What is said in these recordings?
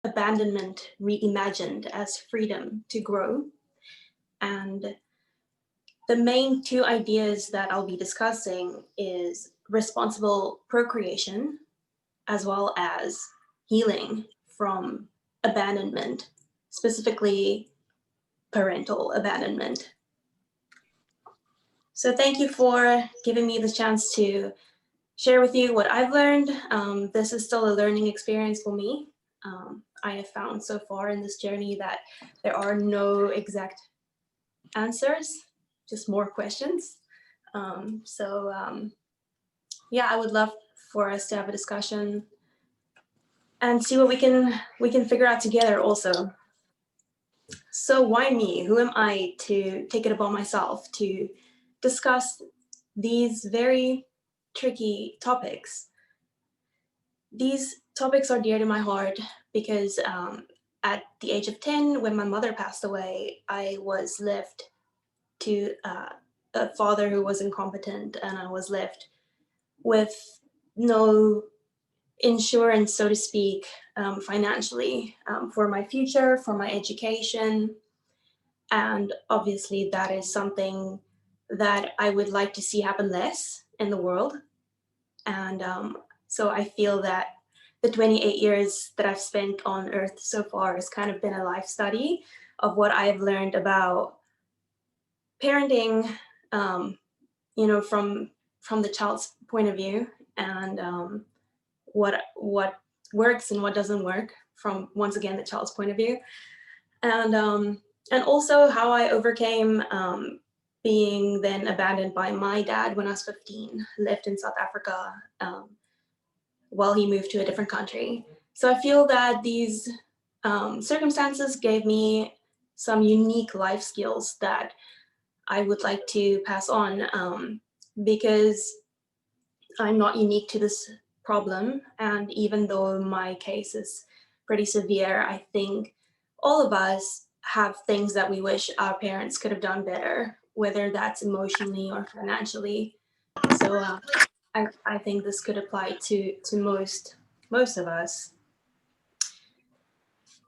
Abandonment Reimagined as Freedom to Grow. And the main two ideas that I'll be discussing is responsible procreation as well as healing from abandonment, specifically parental abandonment. So thank you for giving me the chance to share with you what I've learned. This is still a learning experience for me. I have found so far in this journey that there are no exact answers, just more questions. Yeah, I would love for us to have a discussion and see what we can figure out together also. So why me? Who am I to take it upon myself to discuss these very tricky topics? These topics are dear to my heart because at the age of 10, when my mother passed away, I was left to a father who was incompetent, and I was left with no insurance, so to speak, financially for my future, for my education. And obviously, that is something that I would like to see happen less in the world. And so I feel that the 28 years that I've spent on Earth so far has kind of been a life study of what I've learned about parenting, from the child's point of view, and what works and what doesn't work from, once again, the child's point of view, and also how I overcame being then abandoned by my dad when I was 15, lived in South Africa while he moved to a different country. So I feel that these circumstances gave me some unique life skills that I would like to pass on, because I'm not unique to this problem. And even though my case is pretty severe, I think all of us have things that we wish our parents could have done better, whether that's emotionally or financially. So I think this could apply to most of us.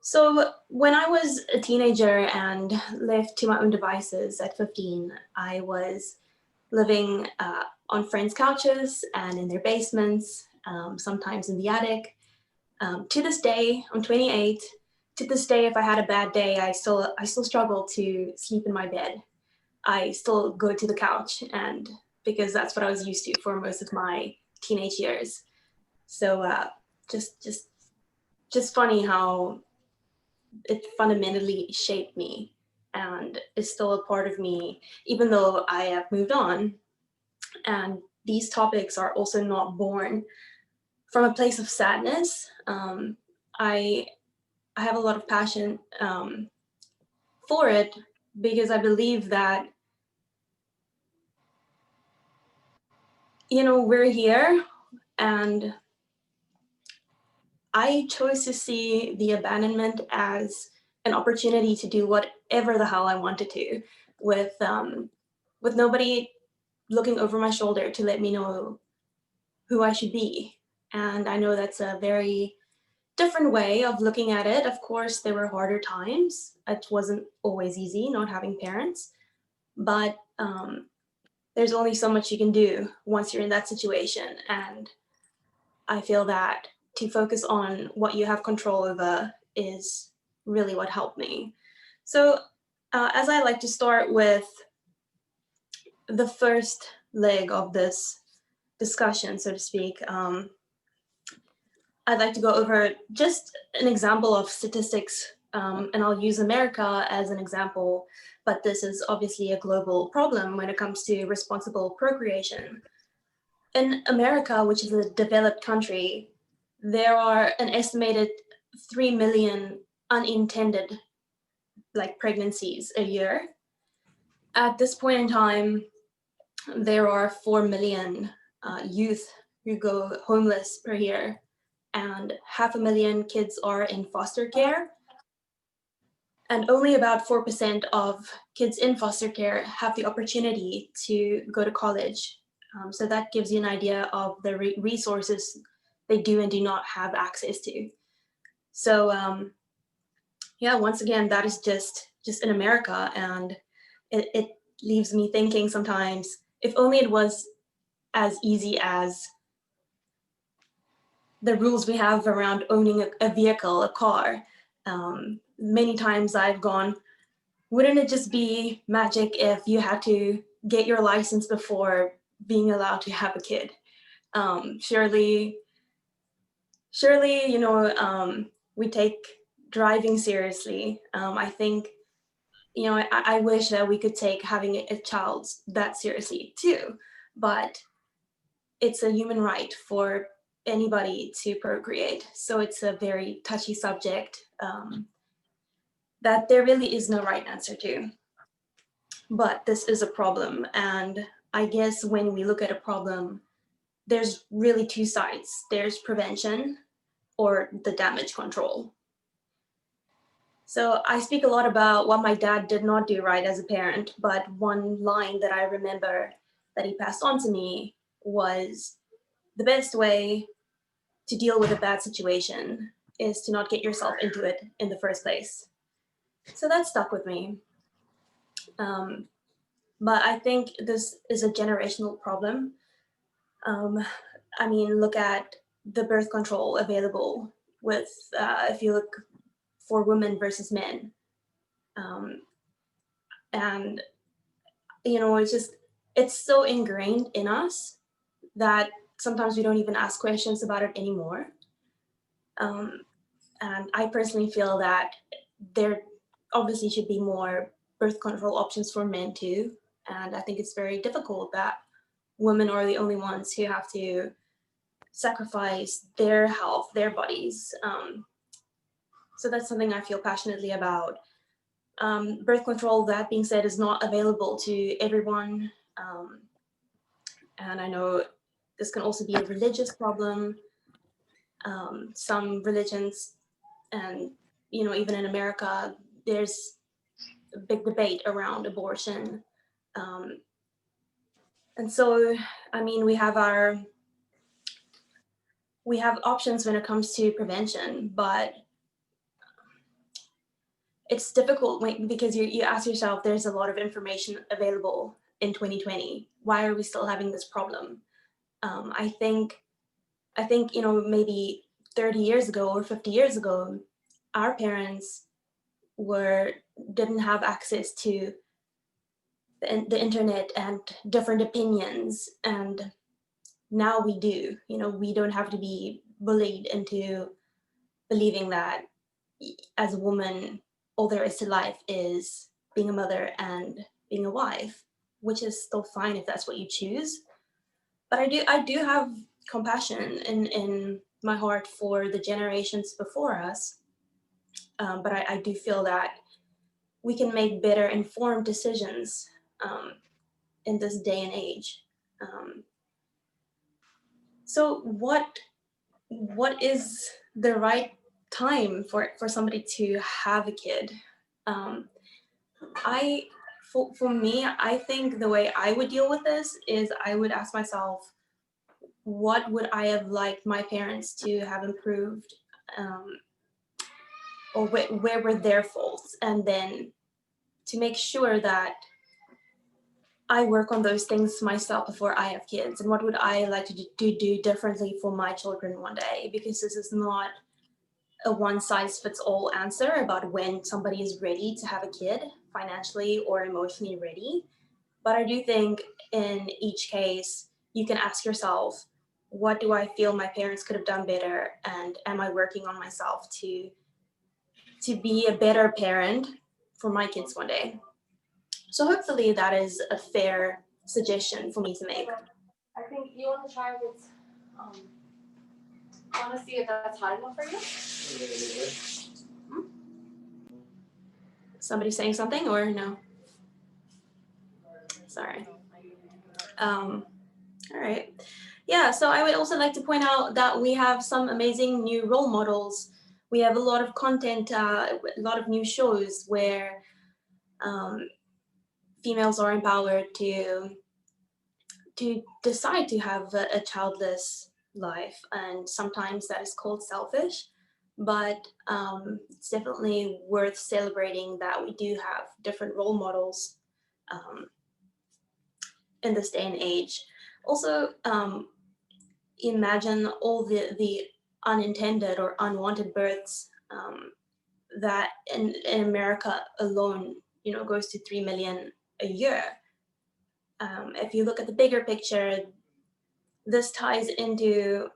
So when I was a teenager and left to my own devices at 15, I was living on friends' couches and in their basements, sometimes in the attic. To this day, I'm 28. To this day, if I had a bad day, I still struggle to sleep in my bed. I still go to the couch, and because that's what I was used to for most of my teenage years. So just just just funny how it fundamentally shaped me and is still a part of me, even though I have moved on. And these topics are also not born from a place of sadness. I have a lot of passion for it because I believe that, we're here, and I chose to see the abandonment as an opportunity to do whatever the hell I wanted to, with nobody looking over my shoulder to let me know who I should be. And I know that's a very different way of looking at it. Of course, there were harder times. It wasn't always easy not having parents, but there's only so much you can do once you're in that situation. And I feel that to focus on what you have control over is really what helped me. So, as I like to start with the first leg of this discussion, so to speak, I'd like to go over just an example of statistics, and I'll use America as an example, but this is obviously a global problem when it comes to responsible procreation. In America, which is a developed country, there are an estimated 3 million unintended pregnancies a year. At this point in time, there are 4 million youth who go homeless per year, and 500,000 kids are in foster care. And only about 4% of kids in foster care have the opportunity to go to college. So that gives you an idea of the resources they do and do not have access to. So yeah, once again, that is just in America, and it leaves me thinking sometimes, if only it was as easy as the rules we have around owning a vehicle, a car. Many times I've gone, wouldn't it just be magic if you had to get your license before being allowed to have a kid? Surely, we take driving seriously. I think, I wish that we could take having a child that seriously too, but it's a human right for anybody to procreate. So it's a very touchy subject that there really is no right answer to. But this is a problem. And I guess when we look at a problem, there's really two sides. There's prevention or the damage control. So I speak a lot about what my dad did not do right as a parent, but one line that I remember that he passed on to me was, the best way to deal with a bad situation is to not get yourself into it in the first place. So that stuck with me. But I think this is a generational problem. I mean, look at the birth control available with, if you look for women versus men. And, it's so ingrained in us that sometimes we don't even ask questions about it anymore. And I personally feel that there obviously should be more birth control options for men too. And I think it's very difficult that women are the only ones who have to sacrifice their health, their bodies. So that's something I feel passionately about. Birth control, that being said, is not available to everyone. And I know this can also be a religious problem. Some religions, and even in America, there's a big debate around abortion. And so, I mean, we have options when it comes to prevention, but it's difficult because you ask yourself, there's a lot of information available in 2020. Why are we still having this problem? I think maybe 30 years ago or 50 years ago, our parents didn't have access to the internet and different opinions, and now we do. We don't have to be bullied into believing that as a woman, all there is to life is being a mother and being a wife, which is still fine if that's what you choose. But I do have compassion in my heart for the generations before us. But I do feel that we can make better informed decisions in this day and age. So what is the right time for somebody to have a kid? I for me, I think the way I would deal with this is I would ask myself, what would I have liked my parents to have improved, or where were their faults, and then to make sure that I work on those things myself before I have kids, and what would I like to do differently for my children one day, because this is not a one-size-fits-all answer about when somebody is ready to have a kid, financially or emotionally ready. But I do think in each case, you can ask yourself, what do I feel my parents could have done better? And am I working on myself to be a better parent for my kids one day? So hopefully that is a fair suggestion for me to make. I think you want to try with, want to see if that's hot enough for you? Somebody saying something or no? Sorry. All right. Yeah, so I would also like to point out that we have some amazing new role models. We have a lot of content, a lot of new shows where females are empowered to decide to have a childless life, and sometimes that is called selfish, but it's definitely worth celebrating that we do have different role models in this day and age. Also, imagine all the unintended or unwanted births that in America alone, goes to 3 million a year. If you look at the bigger picture, this ties into,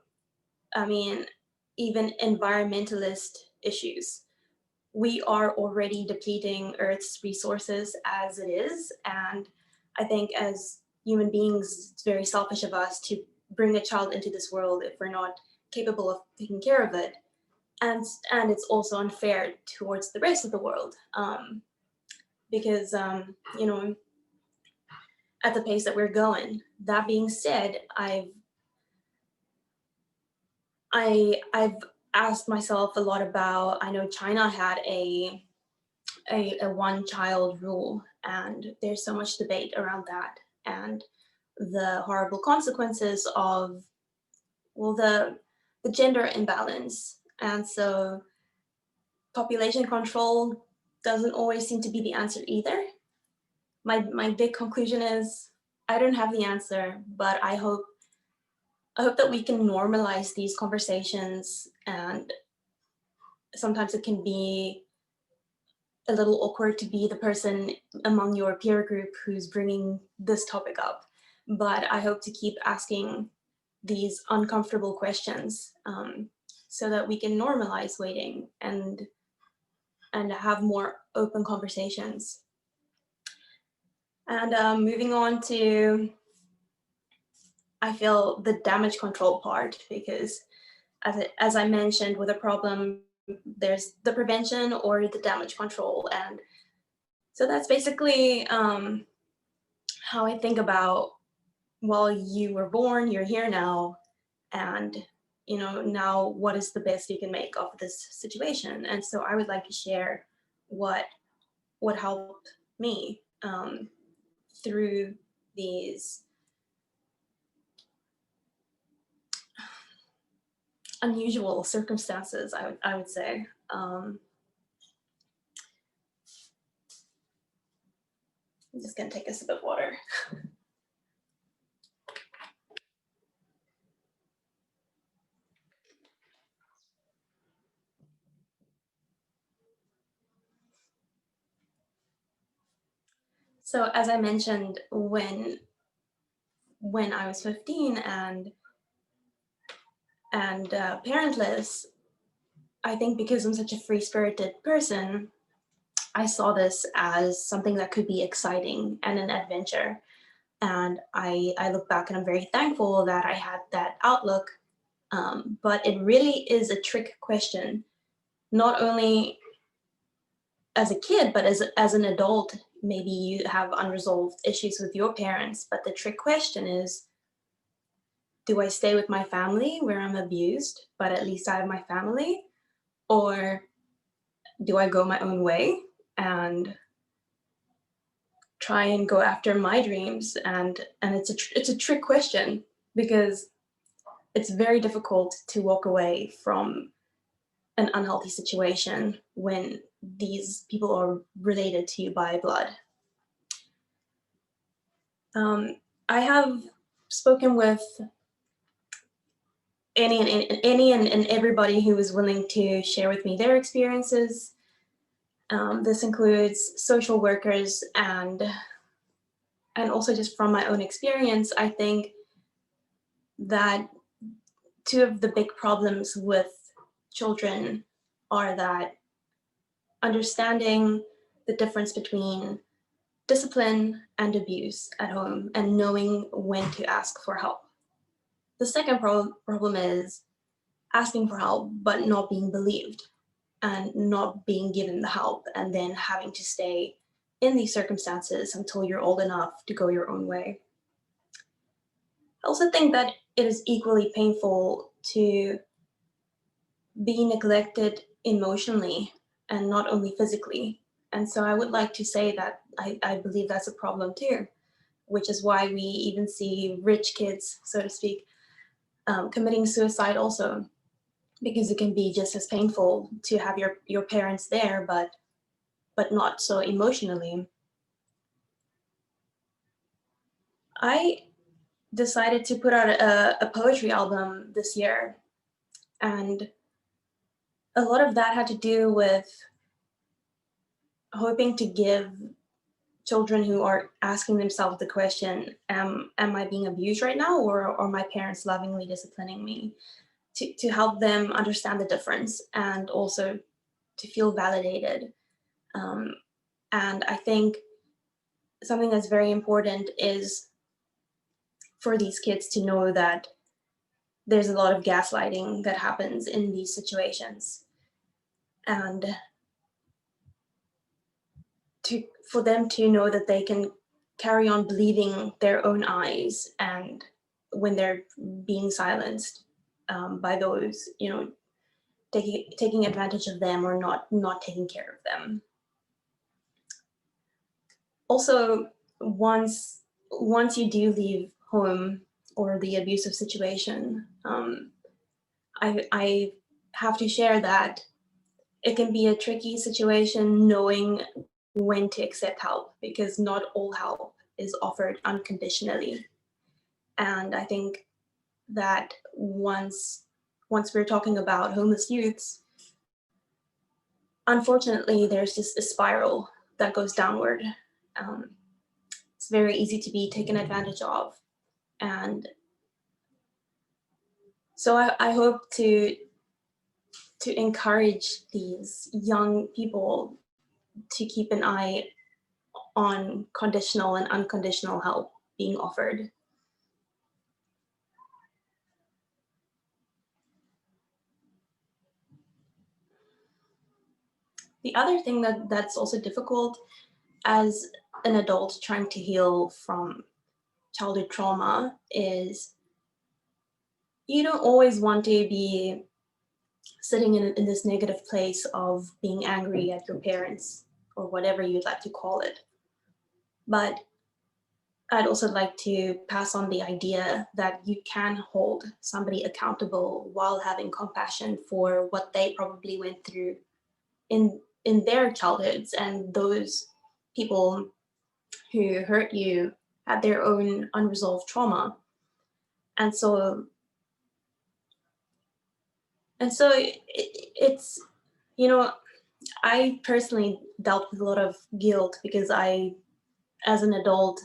even environmentalist issues. We are already depleting Earth's resources as it is, and I think as human beings, it's very selfish of us to bring a child into this world if we're not capable of taking care of it. And it's also unfair towards the rest of the world, because at the pace that we're going. That being said, I've asked myself a lot about. I know China had a one child rule, and there's so much debate around that and the horrible consequences of, well, the gender imbalance. And so population control doesn't always seem to be the answer either. My big conclusion is I don't have the answer, but I hope that we can normalize these conversations. And sometimes it can be a little awkward to be the person among your peer group who's bringing this topic up. But I hope to keep asking these uncomfortable questions, so that we can normalize waiting and have more open conversations. And moving on to, I feel, the damage control part, because as I mentioned, with a problem, there's the prevention or the damage control. And so that's basically how I think about, well, you were born, you're here now, and now what is the best you can make of this situation. And so I would like to share what helped me through these unusual circumstances, I would say. I'm just gonna take a sip of water. So as I mentioned, when I was 15 and parentless, I think because I'm such a free-spirited person, I saw this as something that could be exciting and an adventure. And I look back and I'm very thankful that I had that outlook. But it really is a trick question, not only as a kid, but as an adult. Maybe you have unresolved issues with your parents, but the trick question is, do I stay with my family where I'm abused, but at least I have my family? Or do I go my own way and try and go after my dreams? And it's a trick question, because it's very difficult to walk away from an unhealthy situation when these people are related to you by blood. I have spoken with any and everybody who was willing to share with me their experiences. This includes social workers and also just from my own experience. I think that two of the big problems with children are that understanding the difference between discipline and abuse at home and knowing when to ask for help. The second problem is asking for help but not being believed and not being given the help, and then having to stay in these circumstances until you're old enough to go your own way. I also think that it is equally painful to be neglected emotionally and not only physically. And so I would like to say that I believe that's a problem too, which is why we even see rich kids, so to speak, committing suicide also. because it can be just as painful to have your parents there, but not so emotionally. I decided to put out a poetry album this year, and a lot of that had to do with hoping to give children who are asking themselves the question, am I being abused right now, or are my parents lovingly disciplining me, to help them understand the difference and also to feel validated. And I think something that's very important is for these kids to know that there's a lot of gaslighting that happens in these situations, and for them to know that they can carry on believing their own eyes, and when they're being silenced by those, taking advantage of them or not taking care of them. Also, once you do leave home or the abusive situation, I have to share that it can be a tricky situation knowing when to accept help, because not all help is offered unconditionally. And I think that once we're talking about homeless youths, unfortunately, there's just a spiral that goes downward. Um, it's very easy to be taken advantage of. And so I hope to encourage these young people to keep an eye on conditional and unconditional help being offered. The other thing that's also difficult as an adult trying to heal from childhood trauma is you don't always want to be sitting in this negative place of being angry at your parents or whatever you'd like to call it. But I'd also like to pass on the idea that you can hold somebody accountable while having compassion for what they probably went through in their childhoods, and those people who hurt you had their own unresolved trauma. And so it's, I personally dealt with a lot of guilt because as an adult,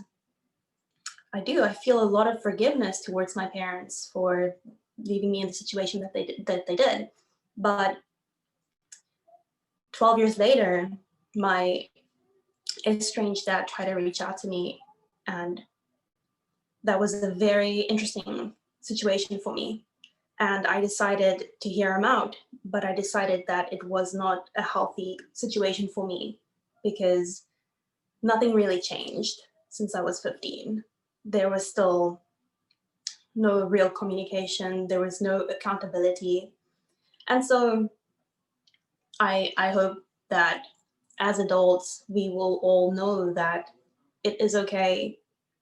I feel a lot of forgiveness towards my parents for leaving me in the situation that they did. But 12 years later, my estranged dad tried to reach out to me, and that was a very interesting situation for me. And I decided to hear him out, but I decided that it was not a healthy situation for me because nothing really changed since I was 15. There was still no real communication, there was no accountability. And so I hope that as adults, we will all know that it is okay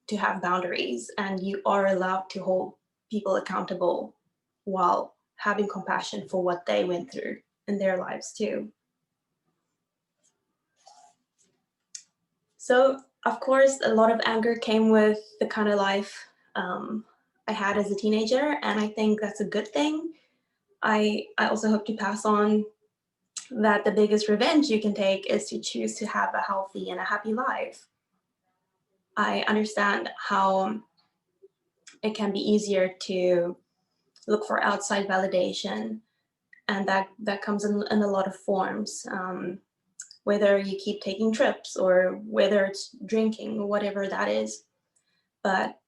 to have boundaries, and you are allowed to hold people accountable while having compassion for what they went through in their lives too. So, of course, a lot of anger came with the kind of life I had as a teenager, and I think that's a good thing. I also hope to pass on that the biggest revenge you can take is to choose to have a healthy and a happy life. I understand how it can be easier to look for outside validation, and that comes in a lot of forms, whether you keep taking trips or whether it's drinking or whatever that is. But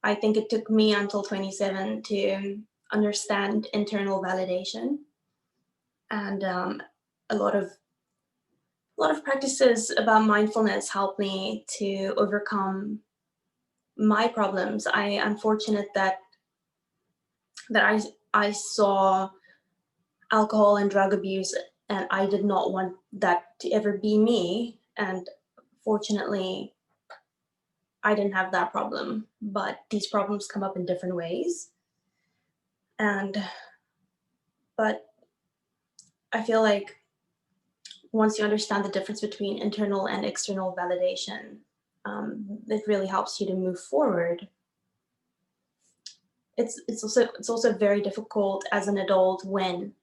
I think it took me until 27 to understand internal validation, and a lot of practices about mindfulness helped me to overcome my problems. I am fortunate that I saw alcohol and drug abuse, and I did not want that to ever be me. And fortunately, I didn't have that problem, but these problems come up in different ways. And but I feel like once you understand the difference between internal and external validation, it really helps you to move forward. It's also very difficult as an adult when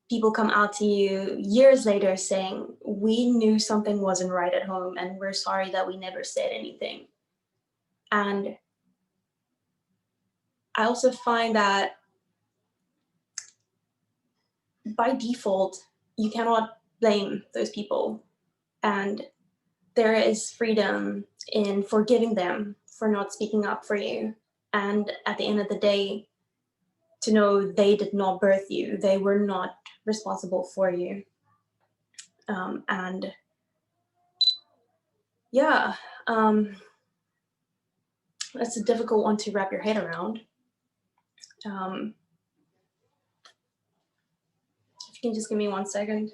people come out to you years later saying, we knew something wasn't right at home and we're sorry that we never said anything. And I also find that by default, you cannot blame those people. And there is freedom in forgiving them for not speaking up for you. And at the end of the day, to know they did not birth you, they were not responsible for you. And yeah, that's a difficult one to wrap your head around. If you can just give me 1 second.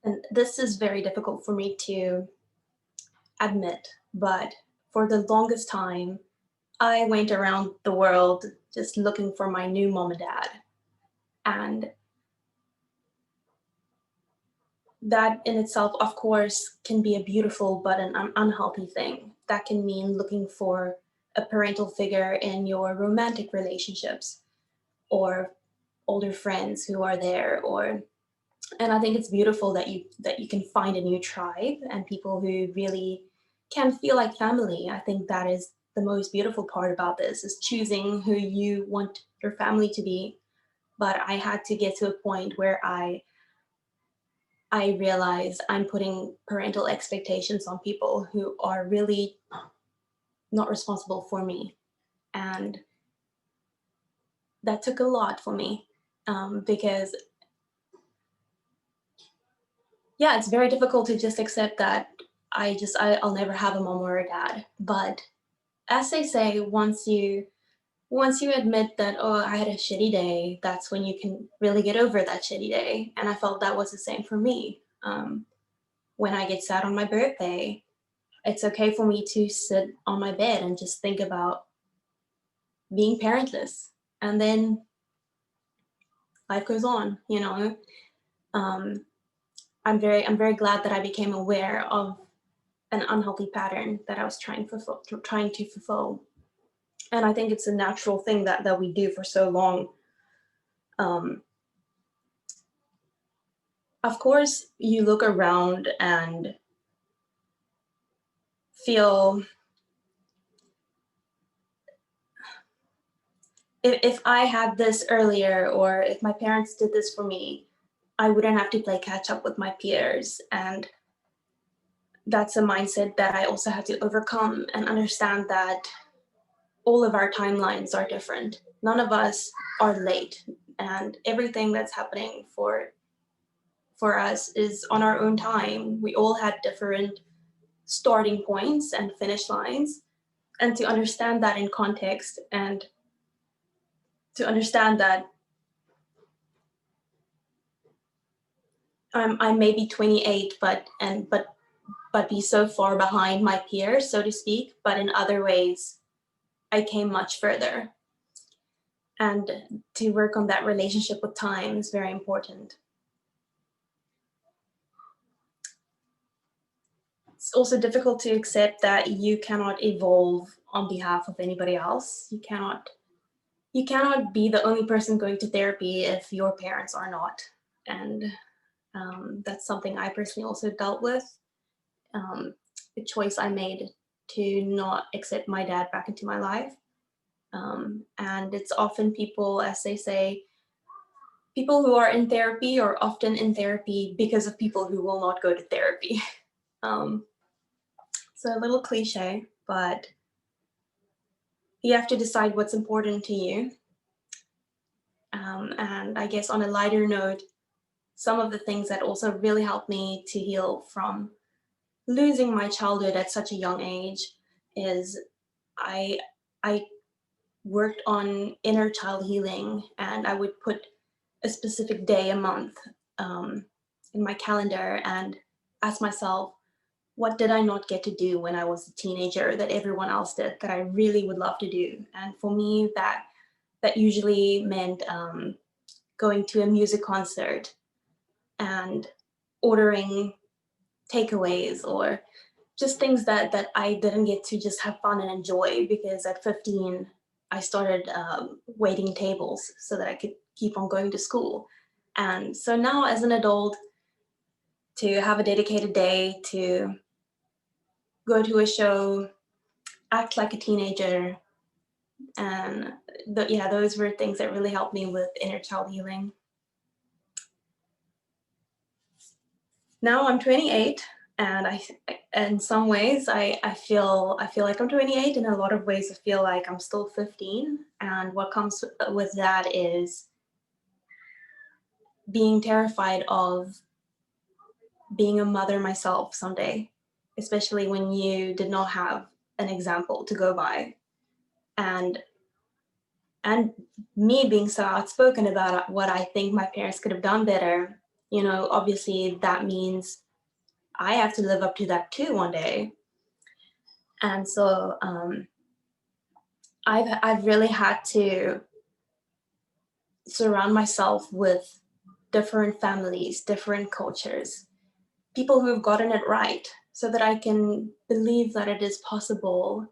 And this is very difficult for me to admit, but for the longest time, I went around the world just looking for my new mom and dad. And that in itself, of course, can be a beautiful but an unhealthy thing. That can mean looking for a parental figure in your romantic relationships or older friends who are there, or and I think it's beautiful that you can find a new tribe and people who really can feel like family. I think that is the most beautiful part about this, is choosing who you want your family to be. But I had to get to a point where I realized I'm putting parental expectations on people who are really not responsible for me. And that took a lot for me, because yeah, it's very difficult to just accept that I'll never have a mom or a dad. But as they say, once you admit that, oh, I had a shitty day, that's when you can really get over that shitty day. And I felt that was the same for me. When I get sad on my birthday, it's okay for me to sit on my bed and just think about being parentless, and then life goes on. Um, I'm very glad that I became aware of an unhealthy pattern that I was trying to fulfill. And I think it's a natural thing that we do for so long. Um, of course, you look around and feel, if I had this earlier, or if my parents did this for me, I wouldn't have to play catch up with my peers. And that's a mindset that I also had to overcome and understand that all of our timelines are different. None of us are late, and everything that's happening for us is on our own time. We all had different starting points and finish lines. And to understand that in context, and to understand that I may be 28, but be so far behind my peers, so to speak, but in other ways, I came much further. And to work on that relationship with time is very important. It's also difficult to accept that you cannot evolve on behalf of anybody else. You cannot be the only person going to therapy if your parents are not. And that's something I personally also dealt with. The choice I made to not accept my dad back into my life. And it's often people, as they say, people who are in therapy are often in therapy because of people who will not go to therapy. So a little cliche, but you have to decide what's important to you. And I guess on a lighter note, some of the things that also really helped me to heal from losing my childhood at such a young age is I worked on inner child healing, and I would put a specific day a month in my calendar and ask myself, what did I not get to do when I was a teenager that everyone else did that I really would love to do? And for me, that usually meant going to a music concert and ordering takeaways, or just things that I didn't get to just have fun and enjoy, because at 15 I started waiting tables so that I could keep on going to school. And so now as an adult, to have a dedicated day to go to a show, act like a teenager, and yeah, those were things that really helped me with inner child healing. Now I'm 28, and in some ways I feel like I'm 28. In a lot of ways I feel like I'm still 15, and what comes with that is being terrified of being a mother myself someday, especially when you did not have an example to go by. And me being so outspoken about what I think my parents could have done better, you know, obviously that means I have to live up to that too one day. And so I've really had to surround myself with different families, different cultures, people who have gotten it right, so that I can believe that it is possible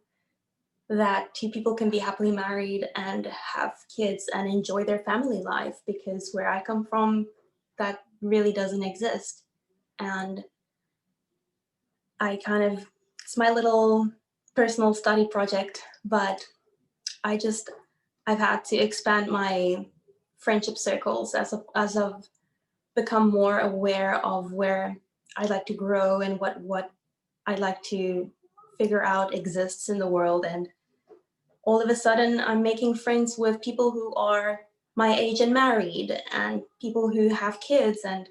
that two people can be happily married and have kids and enjoy their family life, because where I come from, that really doesn't exist. And it's my little personal study project, but I've had to expand my friendship circles as I've become more aware of where I'd like to grow and what I'd like to figure out exists in the world. And all of a sudden I'm making friends with people who are my age and married, and people who have kids, and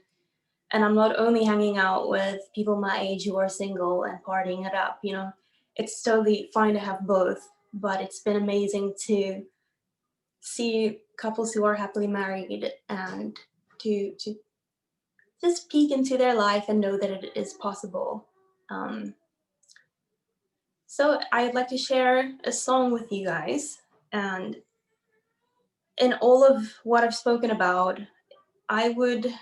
I'm not only hanging out with people my age who are single and partying it up, you know. It's totally fine to have both, but it's been amazing to see couples who are happily married and to just peek into their life and know that it is possible. So I'd like to share a song with you guys, and in all of what I've spoken about, I would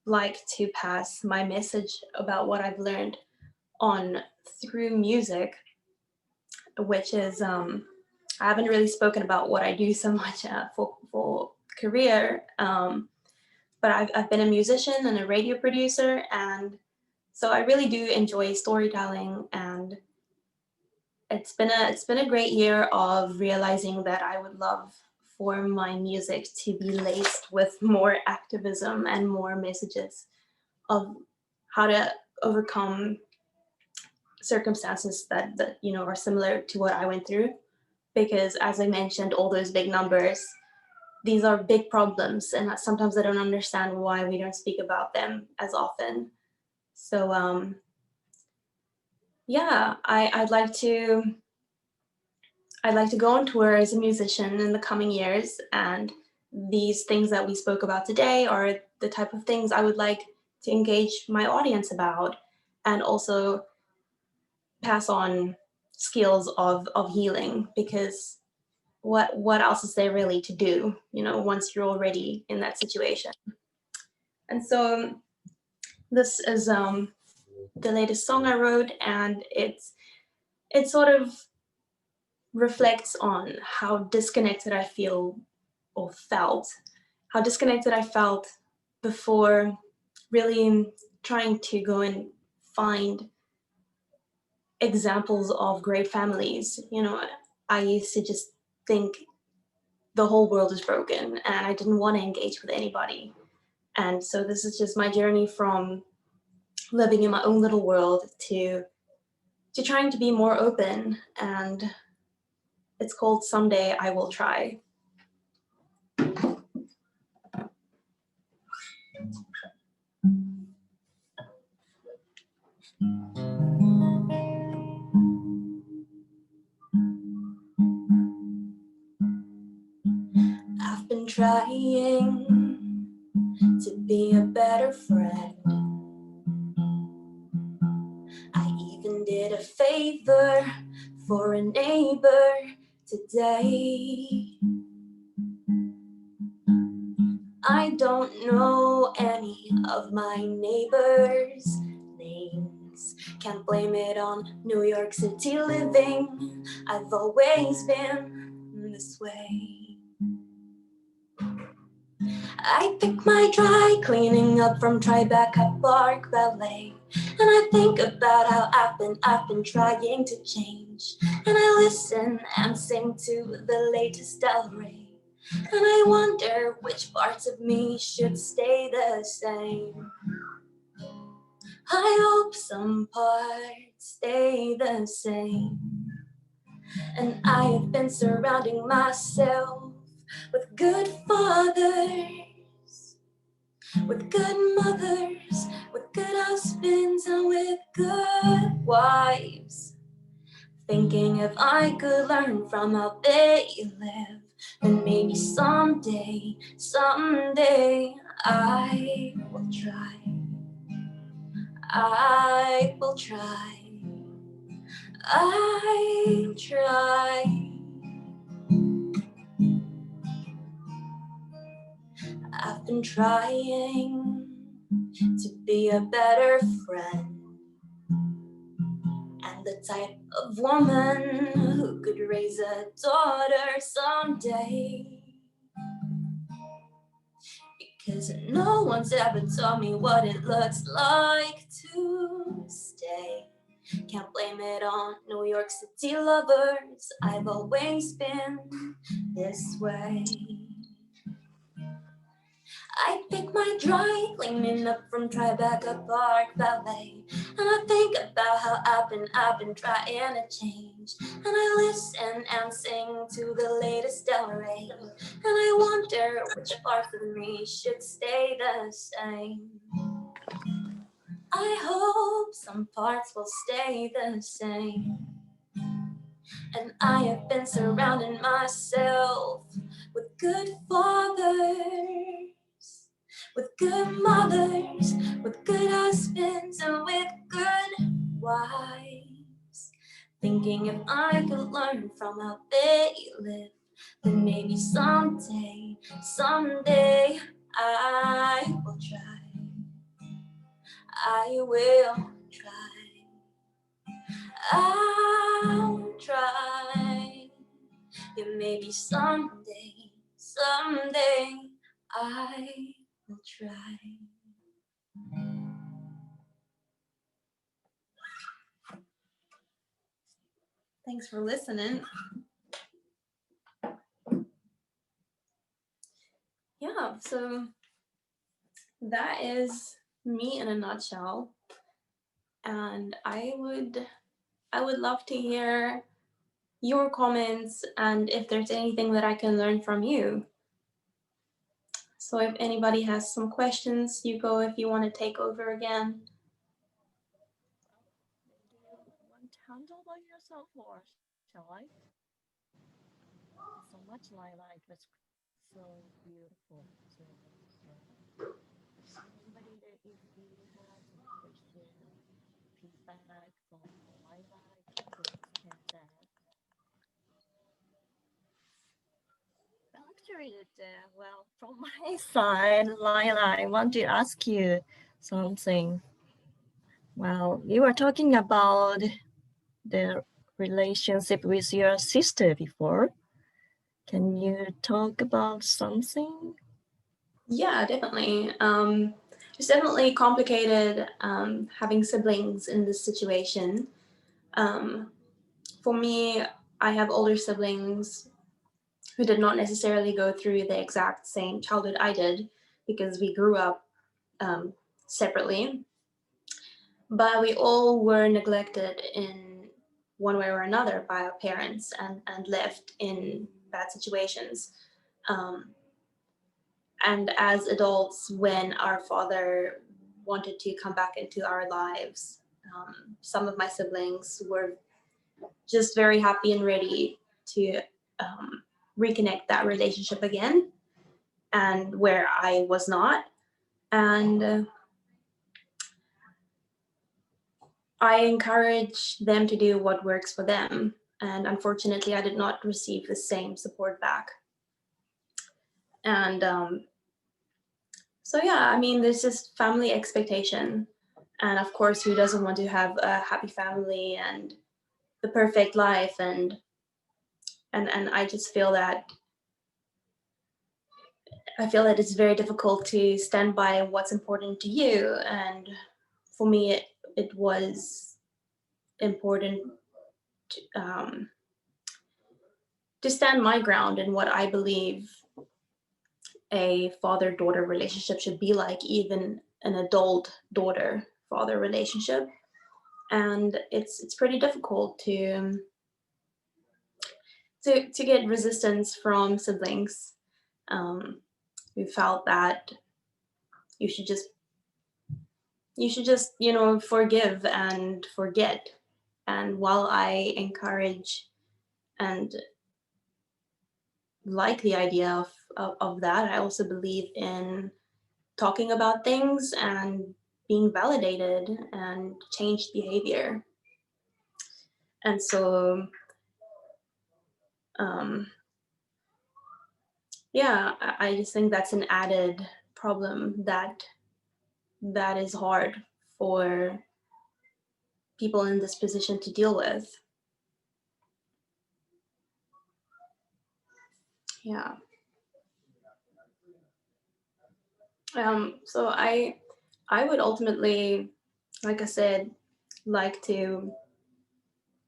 like to pass my message about what I've learned on through music, which is I haven't really spoken about what I do so much for career, but I've been a musician and a radio producer, and so I really do enjoy storytelling. And it's been a great year of realizing that I would love for my music to be laced with more activism and more messages of how to overcome circumstances that you know are similar to what I went through. Because as I mentioned, all those big numbers, these are big problems, and sometimes I don't understand why we don't speak about them as often. So yeah, I'd like to go on tour as a musician in the coming years, and these things that we spoke about today are the type of things I would like to engage my audience about, and also pass on skills of healing, because what else is there really to do, you know, once you're already in that situation. And so this is the latest song I wrote, and it sort of reflects on how disconnected I feel, or felt, how disconnected I felt before really trying to go and find examples of great families. You know, I used to just think the whole world is broken and I didn't want to engage with anybody. And so this is just my journey from living in my own little world to trying to be more open. And it's called Someday I Will Try. trying to be a better friend. I even did a favor for a neighbor today. I don't know any of my neighbors' names. Can't blame it on New York City living. I've always been this way. I pick my dry cleaning up from Tribeca Park Ballet. And I think about how I've been trying to change. And I listen and sing to the latest Del Rey. And I wonder which parts of me should stay the same. I hope some parts stay the same. And I have been surrounding myself with good fathers, with good mothers, with good husbands, and with good wives. Thinking if I could learn from how they live, then maybe someday I will try. I will try. I'll try. I've been trying to be a better friend and the type of woman who could raise a daughter someday. Because no one's ever taught me what it looks like to stay. Can't blame it on New York City lovers. I've always been this way. I pick my dry cleaning up from Tribeca Park Ballet. And I think about how I've been trying to change. And I listen and sing to the latest Del Rey. And I wonder which parts of me should stay the same. I hope some parts will stay the same. And I have been surrounding myself with good fathers, with good mothers, with good husbands, and with good wives. Thinking if I could learn from how they live, then maybe someday I will try. I will try. I'll try. Yeah, maybe someday I will try. Thanks for listening. Yeah, so that is me in a nutshell. And I would love to hear your comments and if there's anything that I can learn from you. So if anybody has some questions, you go if you want to take over again. Do you want to handle by yourself or shall I? Thank you so much, Lyla. It was so beautiful. So, anybody that if you have some question, feedback from Lyla, please can that. Well, actually, well, from my side, Lyla, I want to ask you something. Well, you were talking about the relationship with your sister before. Can you talk about something? Yeah, definitely. It's definitely complicated having siblings in this situation. For me, I have older siblings who did not necessarily go through the exact same childhood I did because we grew up separately, but we all were neglected in one way or another by our parents and left in bad situations. Um, and as adults, when our father wanted to come back into our lives, some of my siblings were just very happy and ready to reconnect that relationship again. and where I was not. And I encourage them to do what works for them. And unfortunately, I did not receive the same support back. And so, yeah, I mean, there's just family expectation. And of course, who doesn't want to have a happy family and the perfect life? And I just feel that it's very difficult to stand by what's important to you. And for me, it was important to stand my ground in what I believe a father-daughter relationship should be like, even an adult daughter-father relationship. And it's pretty difficult to get resistance from siblings who felt that you should just forgive and forget. And while I encourage and like the idea of that, I also believe in talking about things and being validated and changed behavior. And so yeah, I just think that's an added problem that is hard for people in this position to deal with. Yeah. So I would ultimately, like I said, like to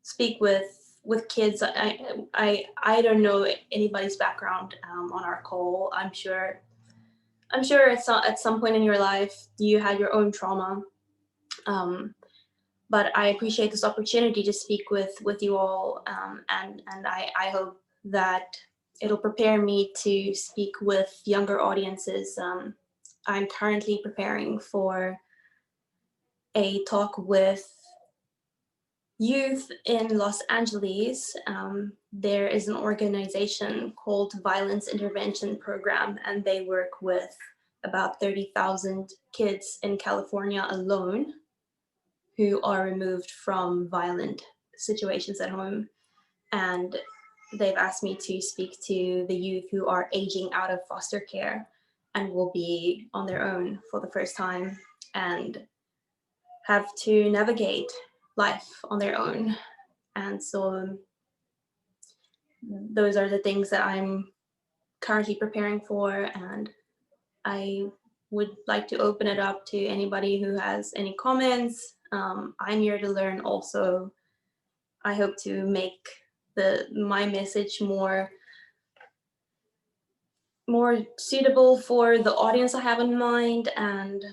speak with kids. I don't know anybody's background on our call. I'm sure at some point in your life you had your own trauma. But I appreciate this opportunity to speak with you all, and I hope that it'll prepare me to speak with younger audiences. I'm currently preparing for a talk with youth in Los Angeles. There is an organization called Violence Intervention Program, and they work with about 30,000 kids in California alone who are removed from violent situations at home. And they've asked me to speak to the youth who are aging out of foster care and will be on their own for the first time and have to navigate life on their own. And so those are the things that I'm currently preparing for, and I would like to open it up to anybody who has any comments. I'm here to learn also. I hope to make my message more suitable for the audience I have in mind. And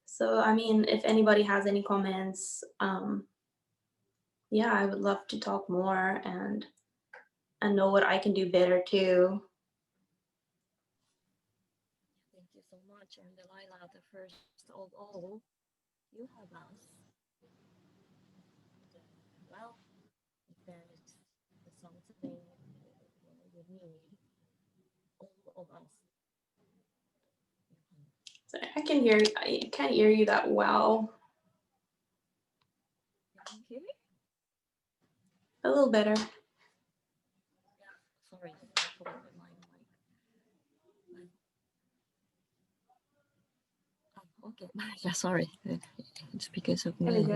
so, I mean, if anybody has any comments, yeah, I would love to talk more and know what I can do better too. Thank you so much. And Lyla, the first of all, you have us. Well, if there's something you need, all of us. So I can't hear you that well. You can hear me? A little better. Sorry, for my mic. Okay, yeah, sorry. It's because of me.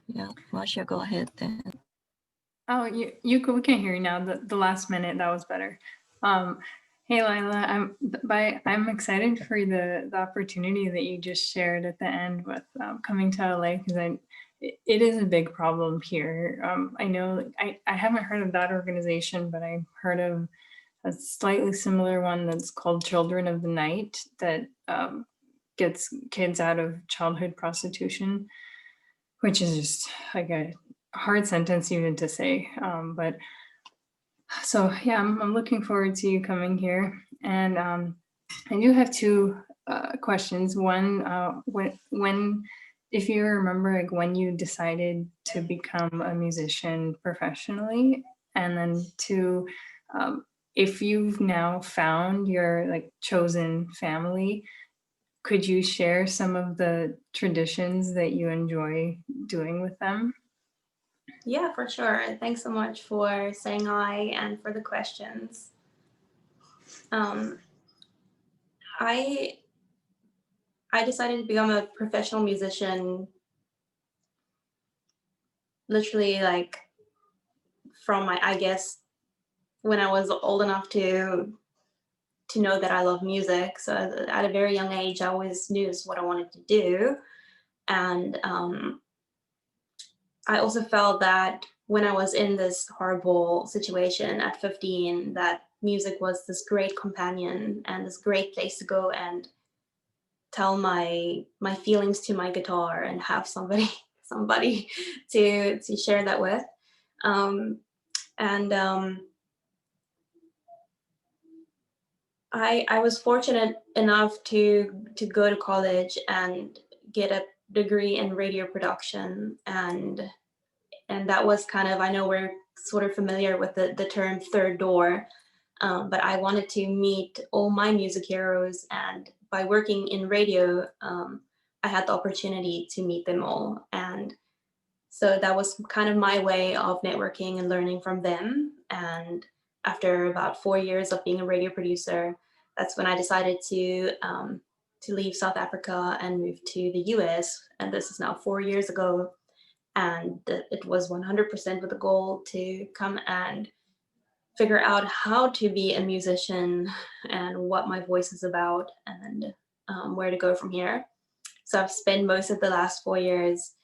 Yeah, Masha, go ahead then. Oh, we can hear you now. The last minute, that was better. Hey, Lyla, I'm excited for the opportunity that you just shared at the end with coming to LA, because it is a big problem here. I know I haven't heard of that organization, but I've heard of a slightly similar one that's called Children of the Night that gets kids out of childhood prostitution, which is just like a hard sentence even to say. But so yeah, I'm looking forward to you coming here. And I do have two questions. One, when, if you remember, like when you decided to become a musician professionally, and then two, if you've now found your like chosen family, could you share some of the traditions that you enjoy doing with them? Yeah, for sure. Thanks so much for saying hi and for the questions. Um, I decided to become a professional musician literally like from my, I guess, when I was old enough to know that I love music. So at a very young age, I always knew this is what I wanted to do. And I also felt that when I was in this horrible situation at 15, that music was this great companion and this great place to go and tell my feelings to my guitar and have somebody to share that with. And I was fortunate enough to go to college and get a degree in radio production, and that was kind of, I know we're sort of familiar with the term third door, but I wanted to meet all my music heroes, and by working in radio, I had the opportunity to meet them all. And so that was kind of my way of networking and learning from them. And after about 4 years of being a radio producer, that's when I decided to leave South Africa and move to the US. And this is now 4 years ago. And it was 100% with the goal to come and figure out how to be a musician and what my voice is about, and where to go from here. So I've spent most of the last 4 years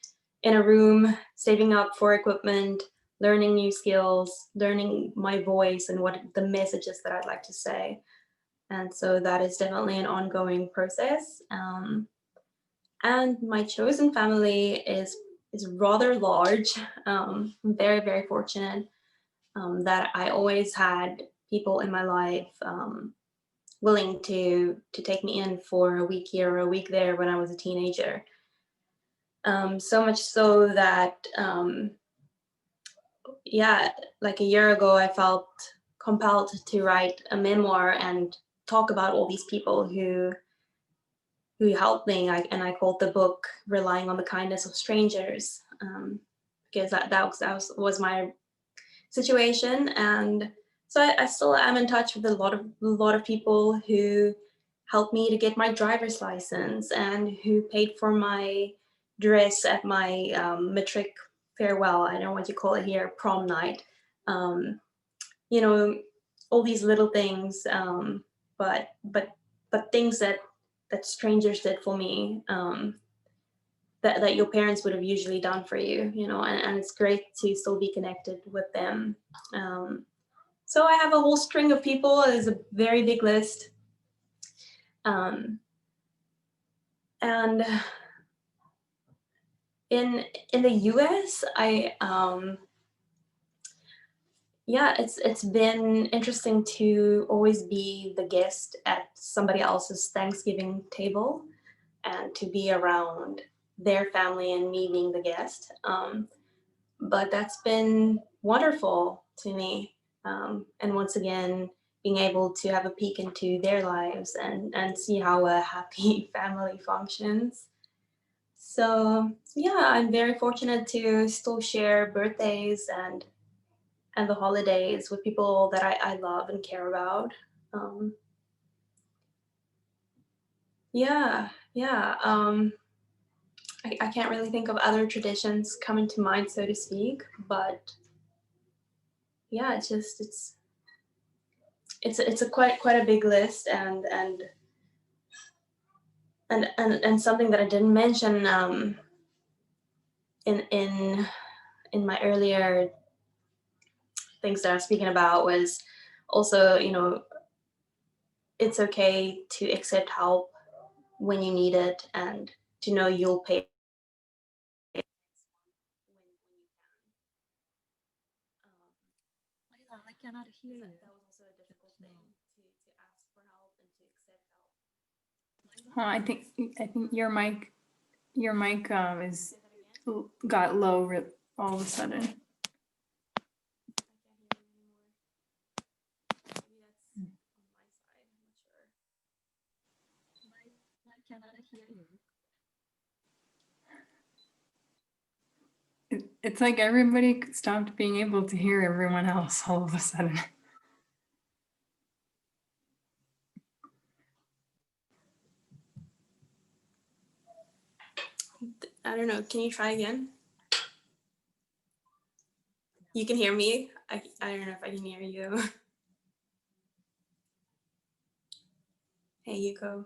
in a room, saving up for equipment, learning new skills, learning my voice and what the messages that I'd like to say. And so that is definitely an ongoing process. And my chosen family is rather large. I'm very, very fortunate that I always had people in my life willing to take me in for a week here or a week there when I was a teenager. So much so that, yeah, like a year ago, I felt compelled to write a memoir and talk about all these people who helped me. And I called the book "Relying on the Kindness of Strangers," because that was my situation. And so I still am in touch with a lot of people who helped me to get my driver's license and who paid for my dress at my matric farewell. I don't know what you call it here, prom night. You know, all these little things, but things that strangers did for me. That your parents would have usually done for you, you know, and it's great to still be connected with them. So I have a whole string of people. It's a very big list. And in the US, yeah, it's been interesting to always be the guest at somebody else's Thanksgiving table and to be around their family and me being the guest. But that's been wonderful to me. And once again, being able to have a peek into their lives and see how a happy family functions. So yeah, I'm very fortunate to still share birthdays and the holidays with people that I love and care about. Yeah. I can't really think of other traditions coming to mind, so to speak, but yeah, it's a quite a big list, and something that I didn't mention in my earlier things that I was speaking about was also, you know, it's okay to accept help when you need it and to know you'll pay. Lyla, I cannot hear you. That was also a difficult thing to ask for help and to accept help. I think your mic is got low all of a sudden. I can't hear you anymore. Maybe it's like everybody stopped being able to hear everyone else all of a sudden. I don't know. Can you try again? You can hear me? I don't know if I can hear you. Hey, Yuko.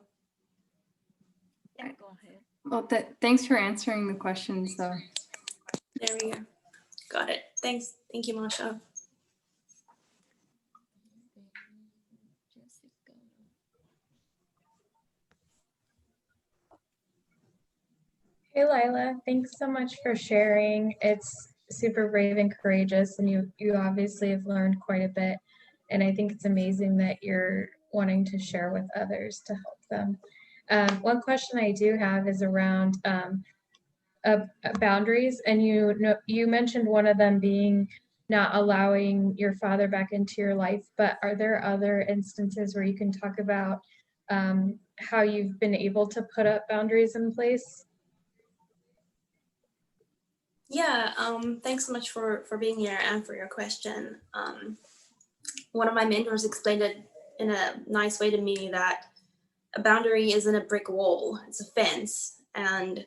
Yeah, go ahead. Well, thanks for answering the questions, though. There we go. Got it. Thanks. Thank you, Masha. Hey Lyla, thanks so much for sharing. It's super brave and courageous, and you obviously have learned quite a bit. And I think it's amazing that you're wanting to share with others to help them. One question I do have is around boundaries, and you mentioned one of them being not allowing your father back into your life. But are there other instances where you can talk about how you've been able to put up boundaries in place? Yeah, thanks so much for being here and for your question. One of my mentors explained it in a nice way to me that a boundary isn't a brick wall, it's a fence. And,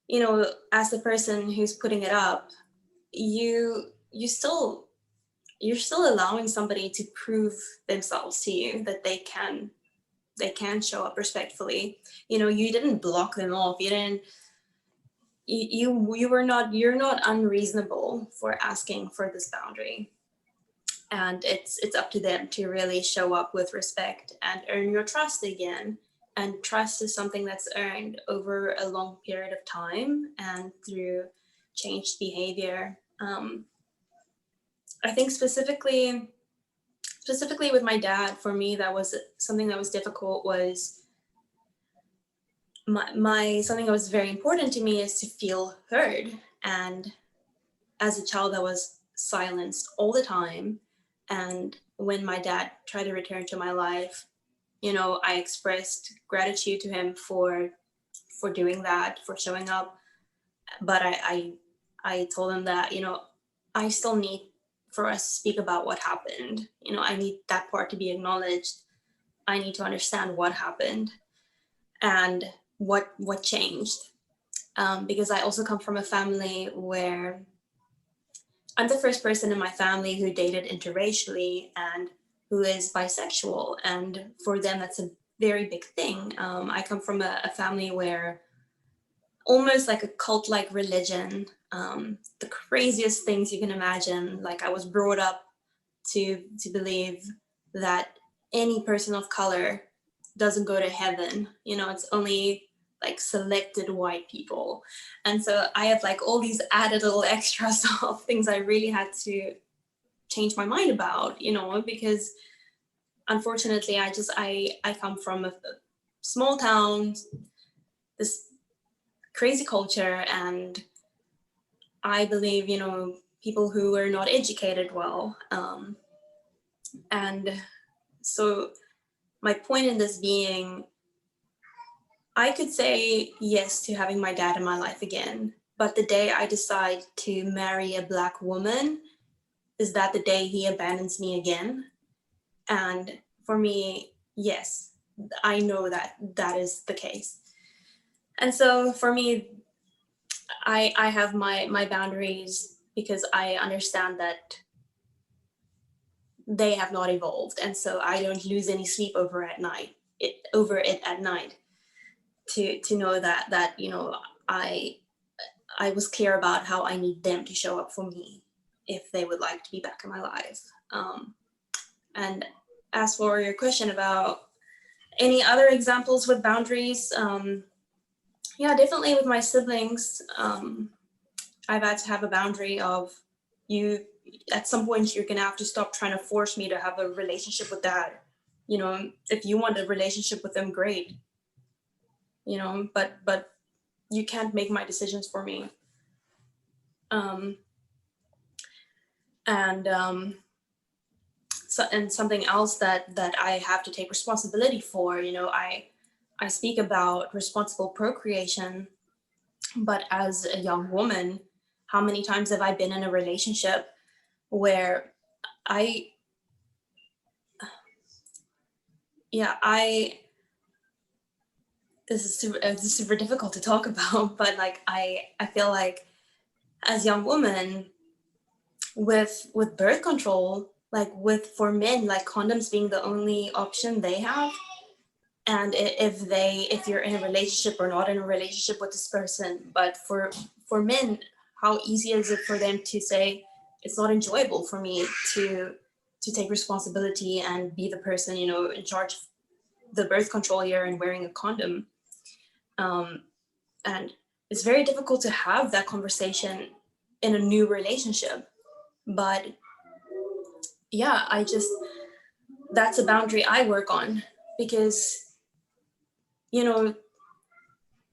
you know, as the person who's putting it up, you're still allowing somebody to prove themselves to you that they can show up respectfully. You know, you didn't block them off. You're not unreasonable for asking for this boundary, and it's up to them to really show up with respect and earn your trust again. And trust is something that's earned over a long period of time and through changed behavior. I think specifically with my dad, for me, that was something that was difficult. Was my something that was very important to me is to feel heard. And as a child, I was silenced all the time. And when my dad tried to return to my life, you know, I expressed gratitude to him for doing that, for showing up. But I told him that, you know, I still need for us to speak about what happened. You know, I need that part to be acknowledged. I need to understand what happened and what changed. Because I also come from a family where I'm the first person in my family who dated interracially and who is bisexual. And for them, that's a very big thing. I come from a family where almost like a cult-like religion, the craziest things you can imagine. Like I was brought up to believe that any person of color doesn't go to heaven. You know, it's only like selected white people. And so I have like all these added little extras of things I really had to change my mind about, you know, because unfortunately I come from a small town, this crazy culture, and I believe, you know, people who are not educated well. And so my point in this being, I could say yes to having my dad in my life again, but the day I decide to marry a Black woman, is that the day he abandons me again? And for me, yes, I know that that is the case. And so for me, I have my boundaries because I understand that they have not evolved, and so I don't lose any sleep over it at night. To know that you know I was clear about how I need them to show up for me if they would like to be back in my life. And as for your question about any other examples with boundaries, yeah, definitely with my siblings, I've had to have a boundary of, you at some point you're gonna have to stop trying to force me to have a relationship with dad. You know, if you want a relationship with them, great. You know, but you can't make my decisions for me. And something else that I have to take responsibility for, you know, I speak about responsible procreation, but as a young woman, how many times have I been in a relationship where this is super difficult to talk about, but like I feel like as young women with birth control, like for men, like condoms being the only option they have, and if you're in a relationship or not in a relationship with this person, but for men, how easy is it for them to say it's not enjoyable for me to take responsibility and be the person, you know, in charge of the birth control here and wearing a condom. And it's very difficult to have that conversation in a new relationship. But yeah, that's a boundary I work on, because, you know,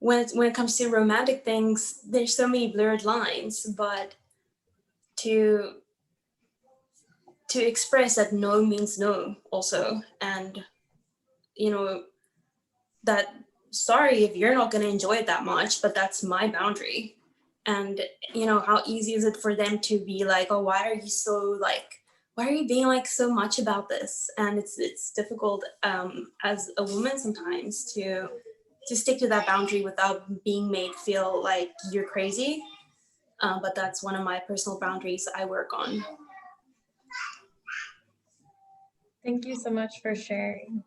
when it comes to romantic things, there's so many blurred lines, but to express that no means no also, and, you know, that sorry if you're not going to enjoy it that much, but that's my boundary. And, you know, how easy is it for them to be like, oh, why are you being like so much about this? And it's difficult as a woman sometimes to stick to that boundary without being made feel like you're crazy. But that's one of my personal boundaries I work on. Thank you so much for sharing.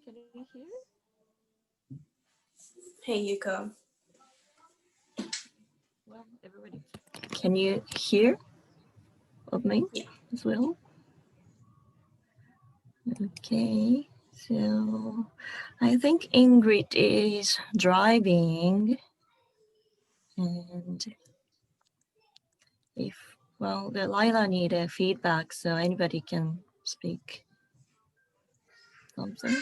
Can you hear? Hey, Yuko. Well, everybody. Can you hear of me? Yeah. As well? Okay, so I think Ingrid is driving, and the Lyla need a feedback, so anybody can speak something.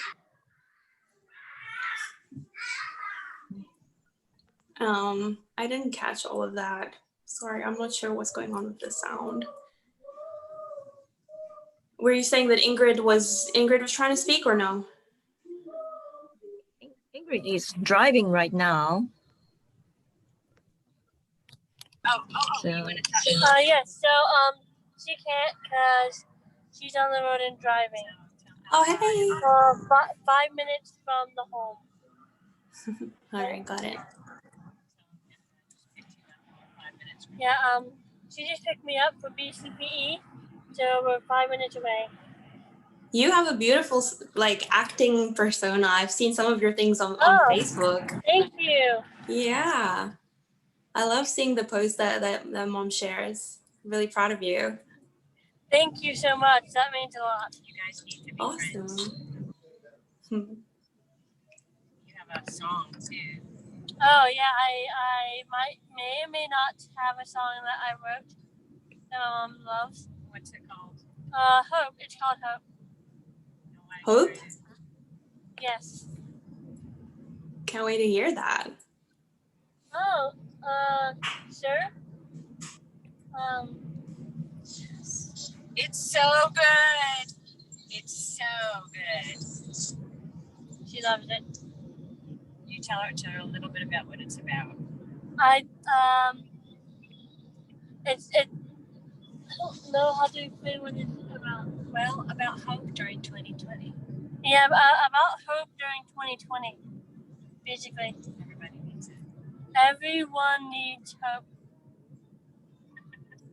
I didn't catch all of that. Sorry, I'm not sure what's going on with the sound. Were you saying that Ingrid was trying to speak or no? Ingrid is driving right now. So, Yes, so she can't because she's on the road and driving. Oh, hey. 5 minutes from the home. All right, got it. Yeah, she just picked me up for BCPE, so we're 5 minutes away. You have a beautiful like acting persona. I've seen some of your things on Facebook. Thank you. Yeah. I love seeing the posts that mom shares. Really proud of you. Thank you so much. That means a lot. You guys need to be Awesome. friends. You have a song too. Oh yeah, I may or may not have a song that I wrote that my mom loves. What's it called? Hope. It's called Hope. No, I Hope? heard it. Yes. Can't wait to hear that. Oh, sure. It's so good. It's so good. She loves it. You tell her a little bit about what it's about. I don't know how to explain what it's about. Well, about hope during 2020. Yeah, about hope during 2020. Basically, Everybody needs it. everyone needs hope.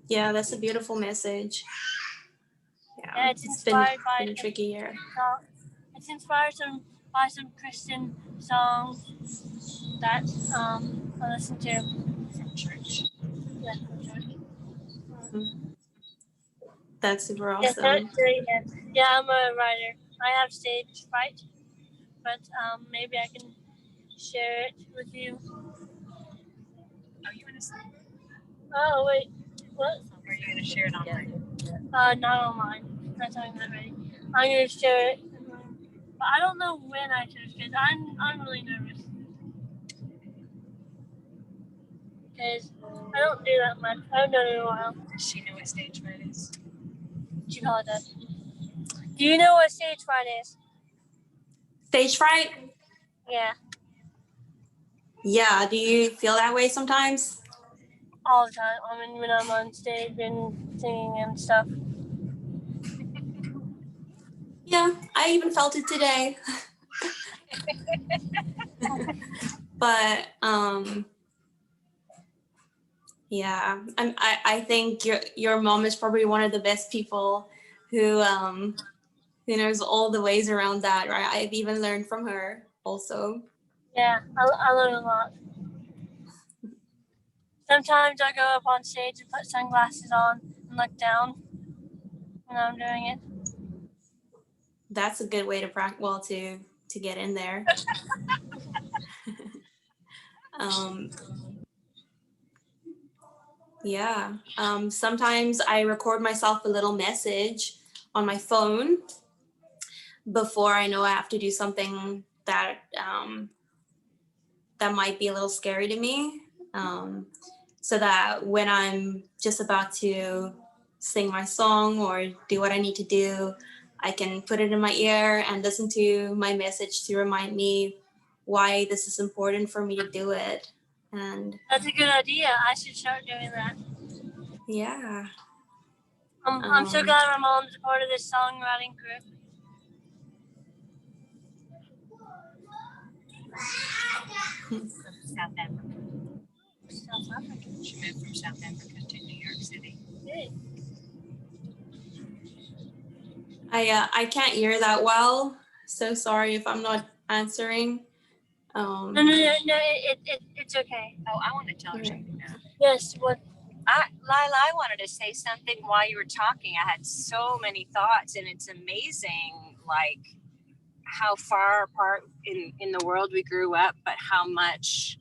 Yeah, that's a beautiful message. Yeah, it's been inspired by a tricky year. It's inspired by some Christian songs that I listen to From church. yeah, from church. That's super Yeah, awesome. yeah, I'm a writer. I have stage fright, but maybe I can share it with you. Are you gonna sing? Oh wait, what? Or are you gonna share it online? Not online. Not something that ready. I'm gonna share it. But I don't know when I should because I'm really nervous. Because I don't do that much. I haven't done it in a while. Does she know what stage fright is? She called that. Do you know what stage fright is? Stage fright? Yeah, Yeah, do you feel that way sometimes? all the time. I mean, when I'm on stage and singing and stuff. Yeah, I even felt it today. But yeah, I think your mom is probably one of the best people who knows all the ways around that, right? I've even learned from her also. Yeah, I learn a lot. Sometimes I go up on stage and put sunglasses on and look down when I'm doing it. That's a good way to practice, well, to get in there. Yeah. Sometimes I record myself a little message on my phone before I know I have to do something that that might be a little scary to me. So that when I'm just about to sing my song or do what I need to do, I can put it in my ear and listen to my message to remind me why this is important for me to do it. And That's a good idea. I should start doing that. yeah. I'm so glad my mom's a part of this songwriting group. South Africa. South Africa. She moved from South Africa to New York City. Hey. I can't hear that well, so sorry if I'm not answering. No, it's okay. Oh, I want to tell her Okay. something now. Yes, what? Lyla, I wanted to say something while you were talking. I had so many thoughts, and it's amazing, like how far apart in the world we grew up, but how much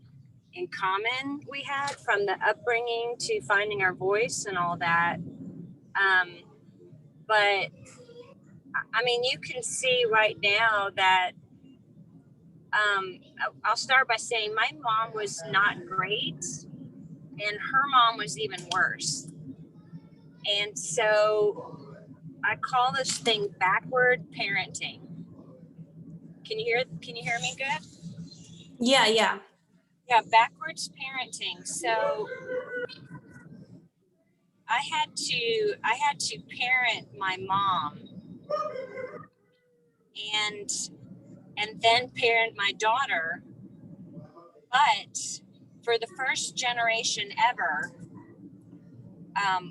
in common we had from the upbringing to finding our voice and all that. But I mean, you can see right now that I'll start by saying my mom was not great, and her mom was even worse. And so I call this thing backward parenting. Can you hear me good? Yeah. Yeah, backwards parenting. So I had to parent my mom and then parent my daughter. But for the first generation ever,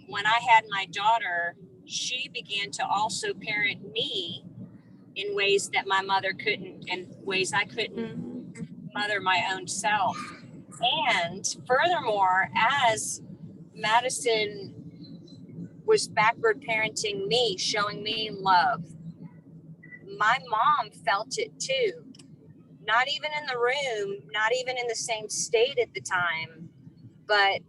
when I had my daughter, she began to also parent me in ways that my mother couldn't, and ways I couldn't mother my own self. And furthermore, as Madison was backward parenting me, showing me love, my mom felt it too. Not even in the room, not even in the same state at the time, but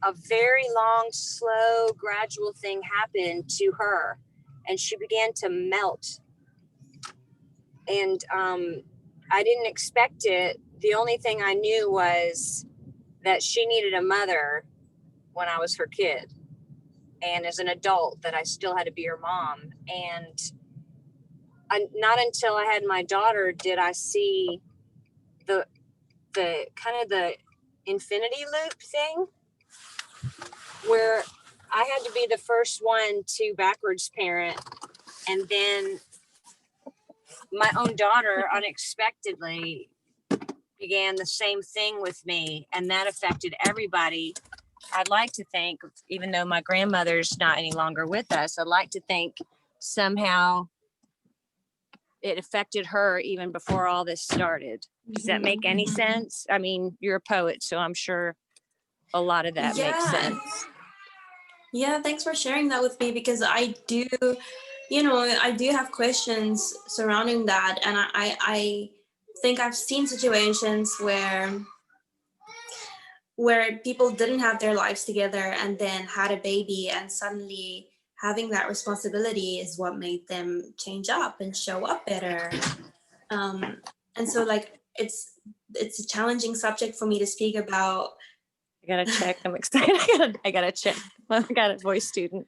a very long, slow, gradual thing happened to her, and she began to melt. And I didn't expect it. The only thing I knew was that she needed a mother when I was her kid, and as an adult that I still had to be her mom. And not until I had my daughter did I see the kind of the infinity loop thing, where I had to be the first one to backwards parent, and then my own daughter unexpectedly began the same thing with me, and that affected everybody. I'd like to think, even though my grandmother's not any longer with us, I'd like to think somehow it affected her even before all this started. Does that make any sense? I mean, you're a poet, so I'm sure a lot of that makes sense. Yeah, thanks for sharing that with me, because I do have questions surrounding that. And I think I've seen situations where people didn't have their lives together and then had a baby, and suddenly having that responsibility is what made them change up and show up better. And so like it's a challenging subject for me to speak about. I gotta check. I'm excited. I gotta check. I got a voice student.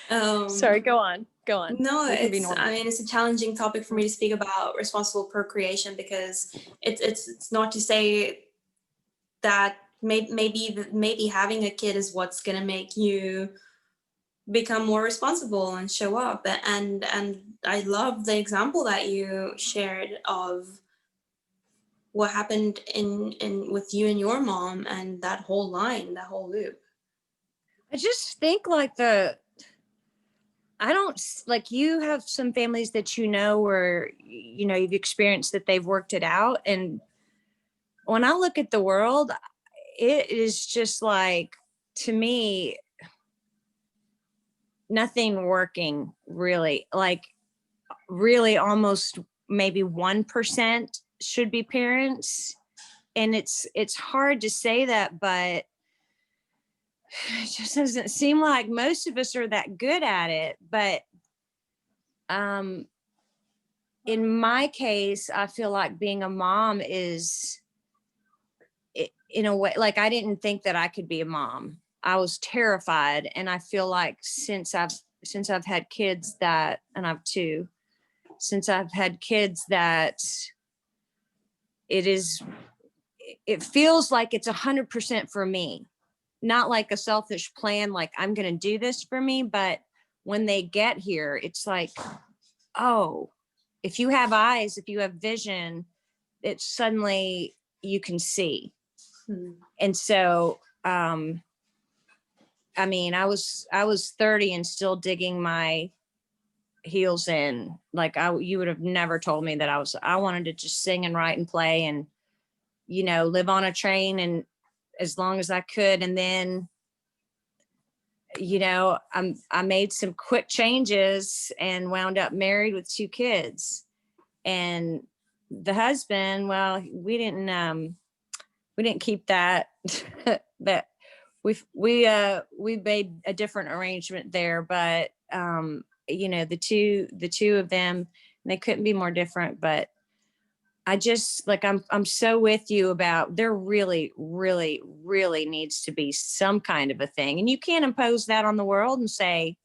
Sorry, go on. Go on. No, We can be it's, normal. I mean, it's a challenging topic for me to speak about responsible procreation, because it's not to say that maybe having a kid is what's going to make you become more responsible and show up. And I love the example that you shared of what happened in with you and your mom, and that whole line, that whole loop. I just think like I don't like, you have some families that, where, you've experienced that they've worked it out. And when I look at the world, it is just like, to me, nothing working really, like really almost maybe 1% should be parents. And it's hard to say that, but it just doesn't seem like most of us are that good at it. But in my case, I feel like being a mom is, in a way, like I didn't think that I could be a mom. I was terrified. And I feel like since I've had kids that, and I've two, since I've had kids that it feels like it's 100% for me, not like a selfish plan, like I'm going to do this for me. But when they get here, it's like, oh, if you have eyes, if you have vision, it's suddenly you can see. And so, I mean, I was 30 and still digging my heels in. Like you would have never told me that I wanted to just sing and write and play and, live on a train, and as long as I could. And then, I made some quick changes and wound up married with 2 kids. And the husband, well, we didn't keep that, that we made a different arrangement there, but, the two of them, they couldn't be more different. But I just like, I'm so with you about, there really, really, really needs to be some kind of a thing. And you can't impose that on the world and say,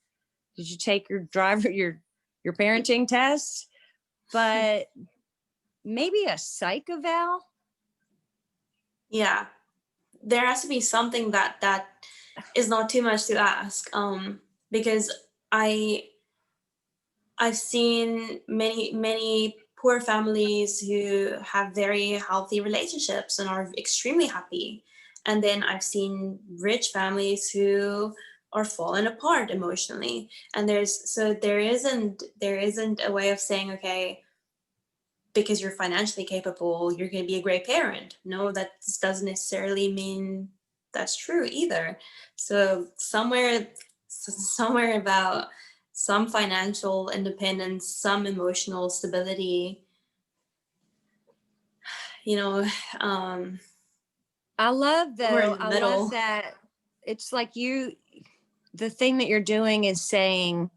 did you take your parenting test? But maybe a psych eval. Yeah, there has to be something that is not too much to ask, because I've seen many poor families who have very healthy relationships and are extremely happy, and then I've seen rich families who are falling apart emotionally. And there isn't a way of saying, okay, because you're financially capable, you're going to be a great parent. No, that doesn't necessarily mean that's true either. So somewhere about some financial independence, some emotional stability, I love somewhere in though, the I middle. love that it's like the thing that you're doing is saying,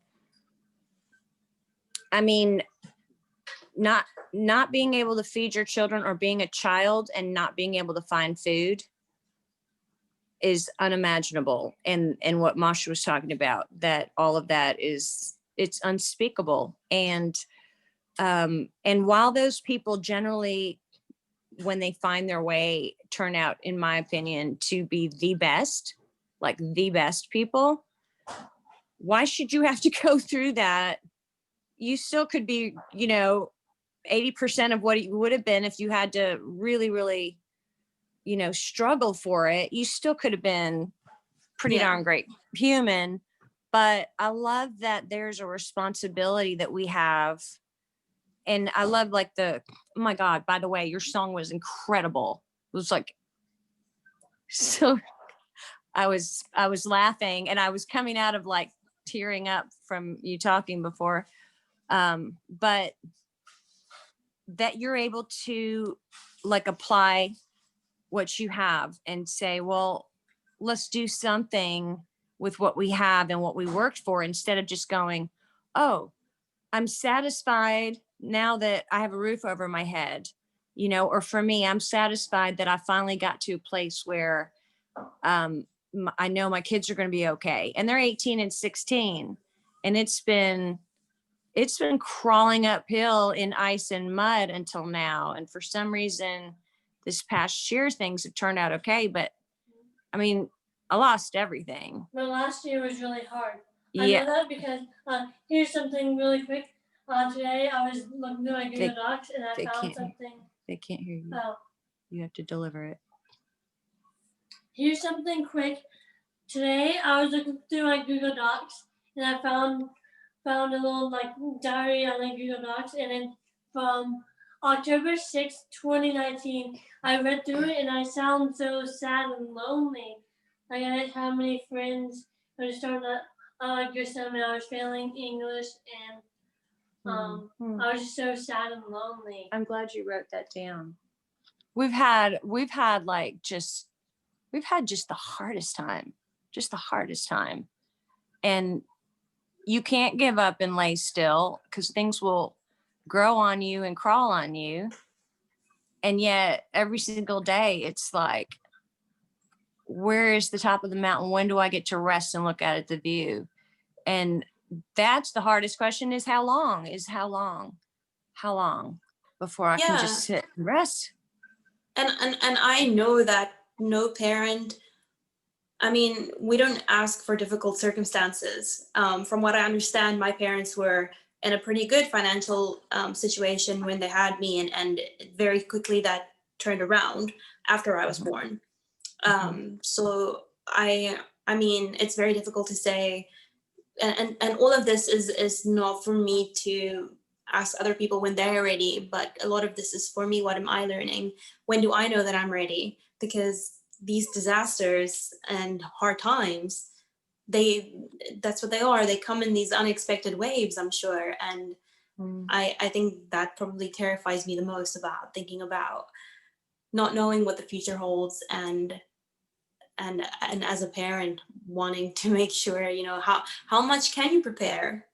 I mean, not being able to feed your children, or being a child and not being able to find food, is unimaginable. And what Masha was talking about, that all of that it's unspeakable. And while those people generally, when they find their way, turn out, in my opinion, to be the best people, why should you have to go through that? You still could be, 80% of what you would have been if you had to really, really, struggle for it. You still could have been pretty darn great human. But I love that there's a responsibility that we have. And I love like oh my God, by the way, your song was incredible. It was like, so I was laughing, and I was coming out of like tearing up from you talking before. But that you're able to like apply what you have and say, well, let's do something with what we have and what we worked for, instead of just going, oh, I'm satisfied now that I have a roof over my head, you know, or for me, I'm satisfied that I finally got to a place where I know my kids are going to be okay. And they're 18 and 16. And it's been crawling uphill in ice and mud until now. And for some reason, this past year, things have turned out okay. But I mean, I lost everything. But last year was really hard. I Yeah. know that because here's something really quick. Today I was looking through my Google Docs and I found something. They can't hear you. Oh, You have to deliver it. here's something quick. Today I was looking through my Google Docs and I found a little like diary on my Google Docs, and then from October 6th, 2019, I read through it and I sound so sad and lonely. Like I didn't have many friends. I was starting to and I was failing English, and I was just so sad and lonely. I'm glad you wrote that down. We've had just the hardest time. And you can't give up and lay still, because things will grow on you and crawl on you. And yet every single day it's like, where is the top of the mountain? When do I get to rest and look out at the view? And that's the hardest question, is how long before I can just sit and rest? And I know that no parent, I mean, we don't ask for difficult circumstances. From what I understand, my parents were in a pretty good financial situation when they had me, and very quickly that turned around after I was born. So I mean, it's very difficult to say, and all of this is not for me to ask other people when they're ready, but a lot of this is for me. What am I learning? When do I know that I'm ready? Because these disasters and hard times, that's what they are. They come in these unexpected waves, I'm sure. And I think that probably terrifies me the most, about thinking about not knowing what the future holds, and as a parent wanting to make sure, you know, how much can you prepare?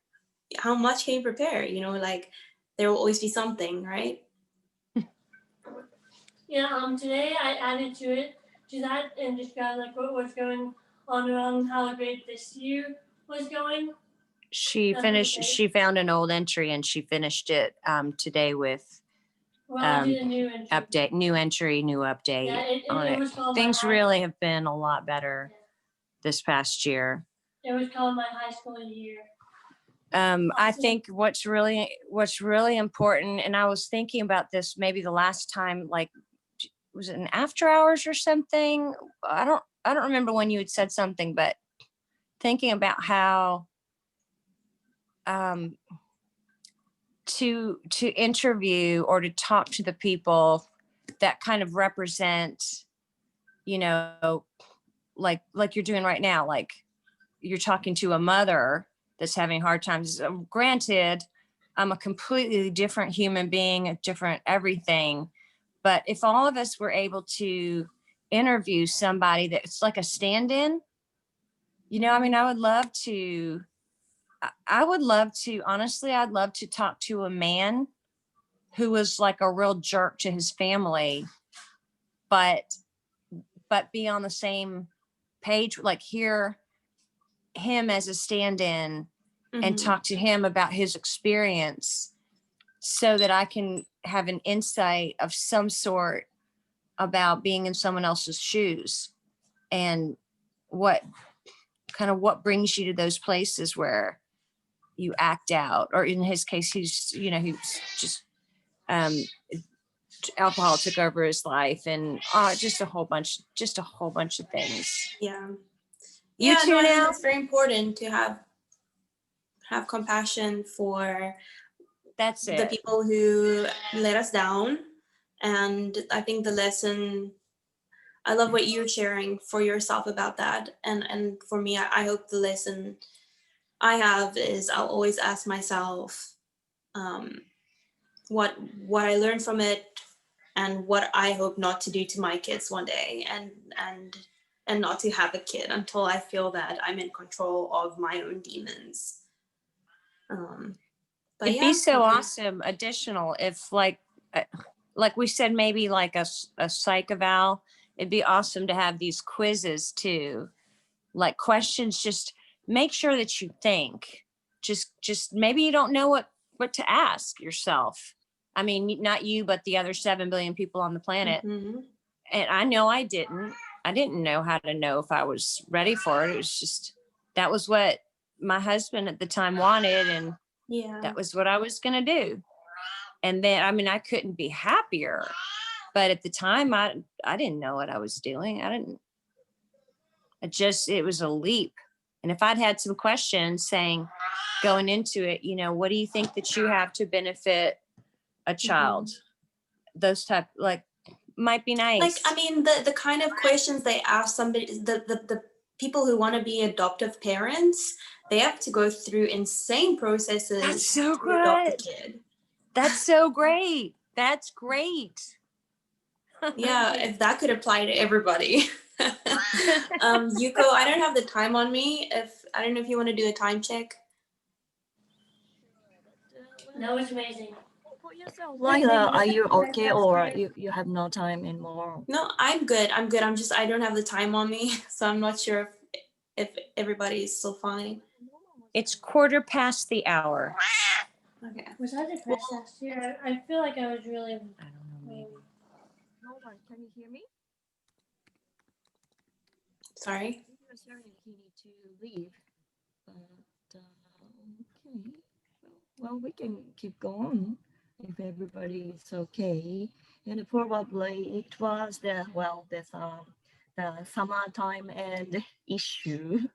How much can you prepare? You know, like, there will always be something, right? Yeah, today I added to that and described like what was going on around, how great this year was going. She found an old entry and she finished it today with I did a new entry. new update Yeah, on it it. was called Things really have been a lot better this past year. It was called my high school year. I think what's really important, and I was thinking about this maybe the last time, like, was it an after hours or something? I don't remember when you had said something, but thinking about how to interview or to talk to the people that kind of represent, you know, like you're doing right now, like you're talking to a mother that's having hard times. Granted, I'm a completely different human being, a different everything. But if all of us were able to interview somebody that's like a stand-in, you know, I mean, I would love to, honestly, I'd love to talk to a man who was like a real jerk to his family, but be on the same page, like hear him as a stand-in and talk to him about his experience, so that I can have an insight of some sort about being in someone else's shoes, and what brings you to those places where you act out, or in his case, he's just alcohol took over his life, and just a whole bunch of things. Yeah. You too I think now? it's very important to have compassion for That's it. the people who let us down. And I think the lesson, I love what you're sharing for yourself about that. And for me, I hope the lesson I have is, I'll always ask myself what I learned from it, and what I hope not to do to my kids one day. And and not to have a kid until I feel that I'm in control of my own demons. But It'd be so awesome additional if like we said, maybe like a psych eval. It'd be awesome to have these quizzes too, like questions. Just make sure that you think. Just maybe you don't know what to ask yourself. I mean, not you, but the other 7 billion people on the planet. Mm-hmm. And I know I didn't know how to know if I was ready for it. It was just, that was what my husband at the time wanted. And Yeah. that was what I was going to do. And then, I mean, I couldn't be happier, but at the time I didn't know what I was doing. It was a leap. And if I'd had some questions saying, going into it, what do you think that you have to benefit a child? Those type, like, might be nice. Like, I mean, the kind of questions they ask somebody, the people who want to be adoptive parents, they have to go through insane processes That's so to adopt a good. kid. That's so great. That's great. Yeah, if that could apply to everybody. Yuko, I don't have the time on me. I don't know if you want to do a time check. That was amazing. For yourself, Lyla, are you okay, or you have no time anymore? No, I'm good. I don't have the time on me, so I'm not sure if everybody is still fine. It's 1/4 the hour. Okay. Was I depressed last year? I feel like I was really. I don't know. Maybe. No one, can you hear me? Sorry. You were saying he need to leave, but okay. Well, we can keep going if everybody is okay. And probably it was the summertime and issue.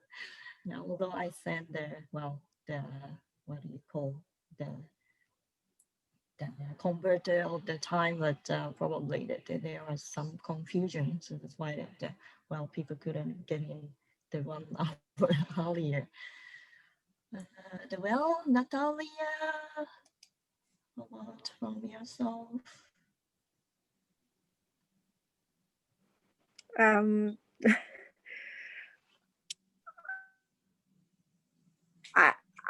Now, although I sent the what do you call the converter of the time, but probably that there was some confusion, so that's why that people couldn't get in the 1 hour earlier. Natalia, how about from yourself?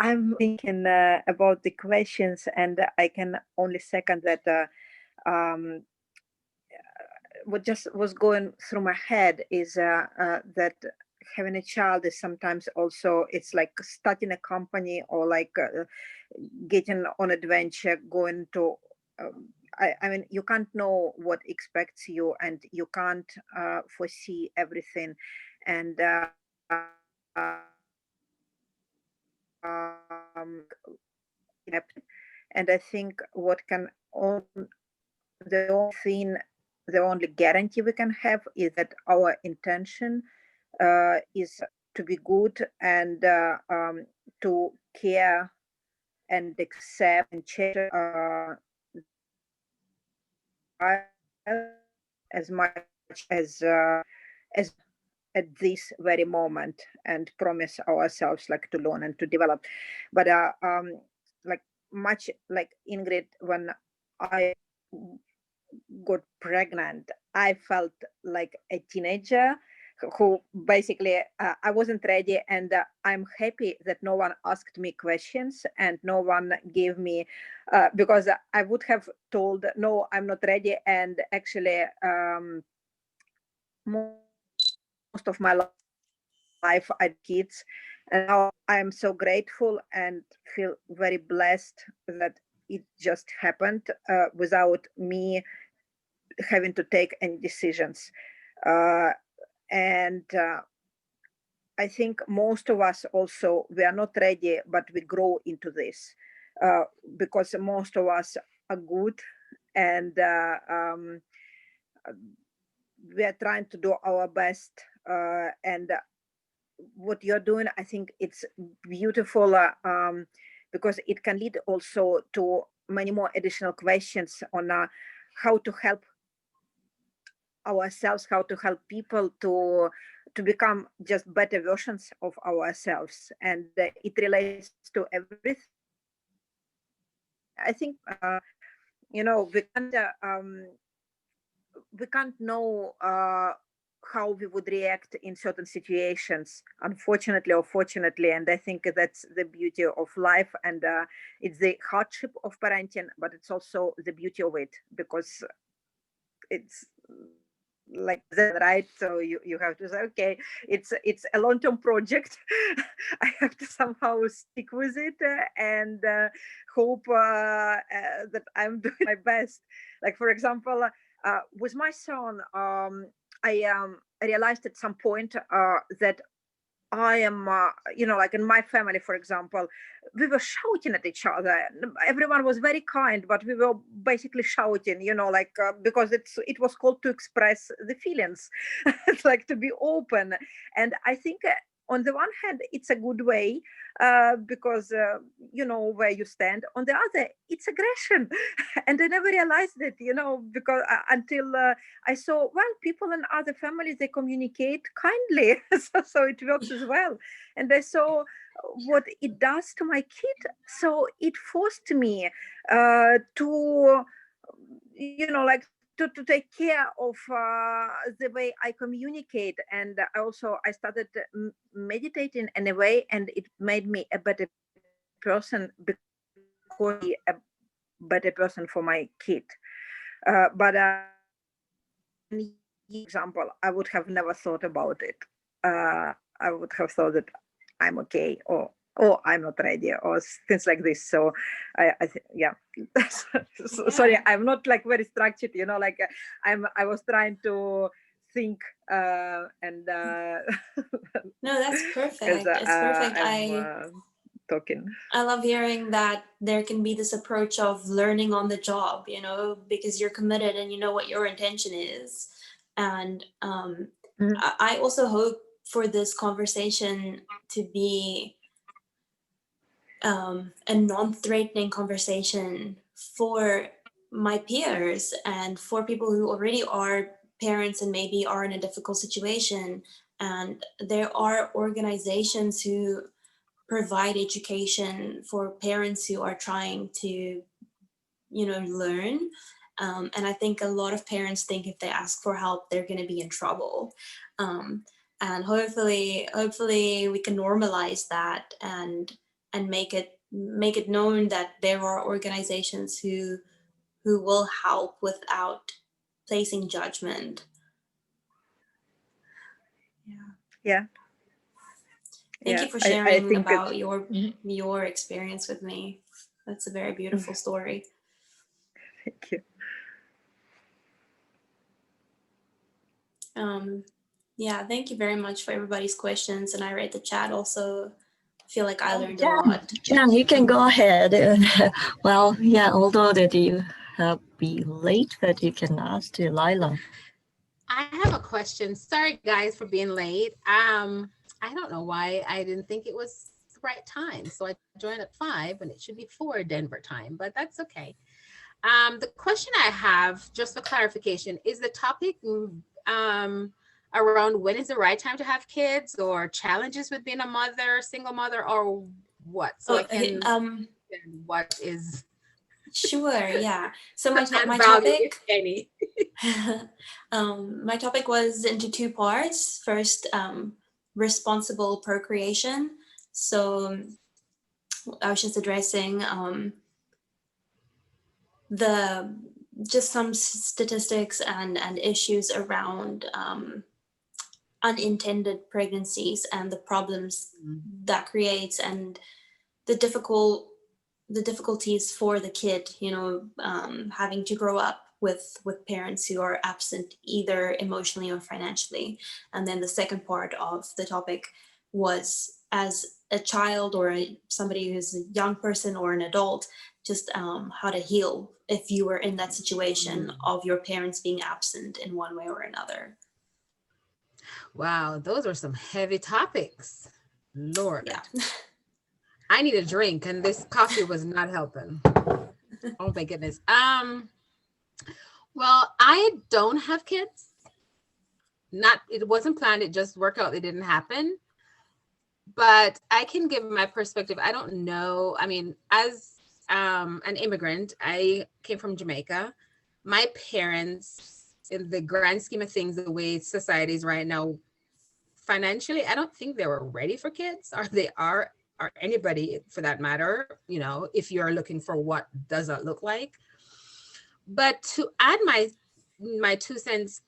I'm thinking about the questions, and I can only second that. What just was going through my head is that having a child is sometimes also, it's like starting a company, or like getting on adventure, going to. I mean, you can't know what expects you, and you can't foresee everything, and. And I think the only guarantee we can have is that our intention is to be good, and to care and accept and change as much as at this very moment, and promise ourselves like to learn and to develop. But like much like Ingrid, when I got pregnant, I felt like a teenager who basically I wasn't ready, and I'm happy that no one asked me questions and no one gave me because I would have told no, I'm not ready, and actually most of my life I had kids, and now I am so grateful and feel very blessed that it just happened without me having to take any decisions. And I think most of us also, we are not ready, but we grow into this because most of us are good, and we are trying to do our best. And what you're doing, I think it's beautiful because it can lead also to many more additional questions on how to help ourselves, how to help people to become just better versions of ourselves, and it relates to everything. I think we can't know how we would react in certain situations, unfortunately or fortunately. And I think that's the beauty of life, and it's the hardship of parenting, but it's also the beauty of it, because it's like that, right? So you have to say, okay, it's a long-term project. I have to somehow stick with it, and hope that I'm doing my best. Like, for example, with my son, I realized at some point that I am, like in my family, for example, we were shouting at each other. Everyone was very kind, but we were basically shouting, like because it was called to express the feelings, it's like to be open. And I think on the one hand, it's a good way because you know where you stand. On the other, it's aggression, and I never realized it, because until I saw, well, people in other families, they communicate kindly, so it works as well. And I saw what it does to my kid, so it forced me to, like to take care of the way I communicate. And I started meditating in a way, and it made me a better person, because a better person for my kid. But example, I would have never thought about it. I would have thought that I'm okay, or I'm not ready, or things like this. So yeah. Sorry, I'm not like very structured, like I was trying to think and No, that's perfect. because It's perfect. I'm talking. I love hearing that there can be this approach of learning on the job, because you're committed and you know what your intention is. And Mhm. I also hope for this conversation to be a non-threatening conversation for my peers and for people who already are parents and maybe are in a difficult situation. And there are organizations who provide education for parents who are trying to, learn. And I think a lot of parents think if they ask for help, they're going to be in trouble. And hopefully we can normalize that and make it known that there are organizations who will help without placing judgment. Yeah. Thank Yeah, you for I sharing think about your experience with me. That's a very beautiful story. thank you. Yeah, thank you very much for everybody's questions. And I read the chat also. Feel like I learned a Jan, lot. Jan, you can go ahead. Well, yeah, although that you have be late, but you can ask to Lyla. I have a question. Sorry, guys, for being late. I don't know why I didn't think it was the right time. So I joined at 5 and it should be 4 Denver time, but that's okay. The question I have, just for clarification, is the topic around when is the right time to have kids, or challenges with being a mother, single mother, or what? So I can understand what is Sure, yeah. So my value, topic, if any. my topic was into two parts. First, responsible procreation. So I was just addressing just some statistics and issues around unintended pregnancies and the problems that creates, and the difficulties for the kid, having to grow up with parents who are absent either emotionally or financially. And then the second part of the topic was, as a child or somebody who's a young person or an adult, just how to heal if you were in that situation of your parents being absent in one way or another. Wow, those are some heavy topics. Lord. Yeah. I need a drink, and this coffee was not helping. Oh my goodness. Well, I don't have kids. It wasn't planned, it just worked out, it didn't happen. But I can give my perspective. I don't know. I mean, as an immigrant, I came from Jamaica. My parents in the grand scheme of things, the way society is right now, financially, I don't think they were ready for kids, or they are, or anybody for that matter, you know, if you're looking for what does that look like. But to add my 2 cents,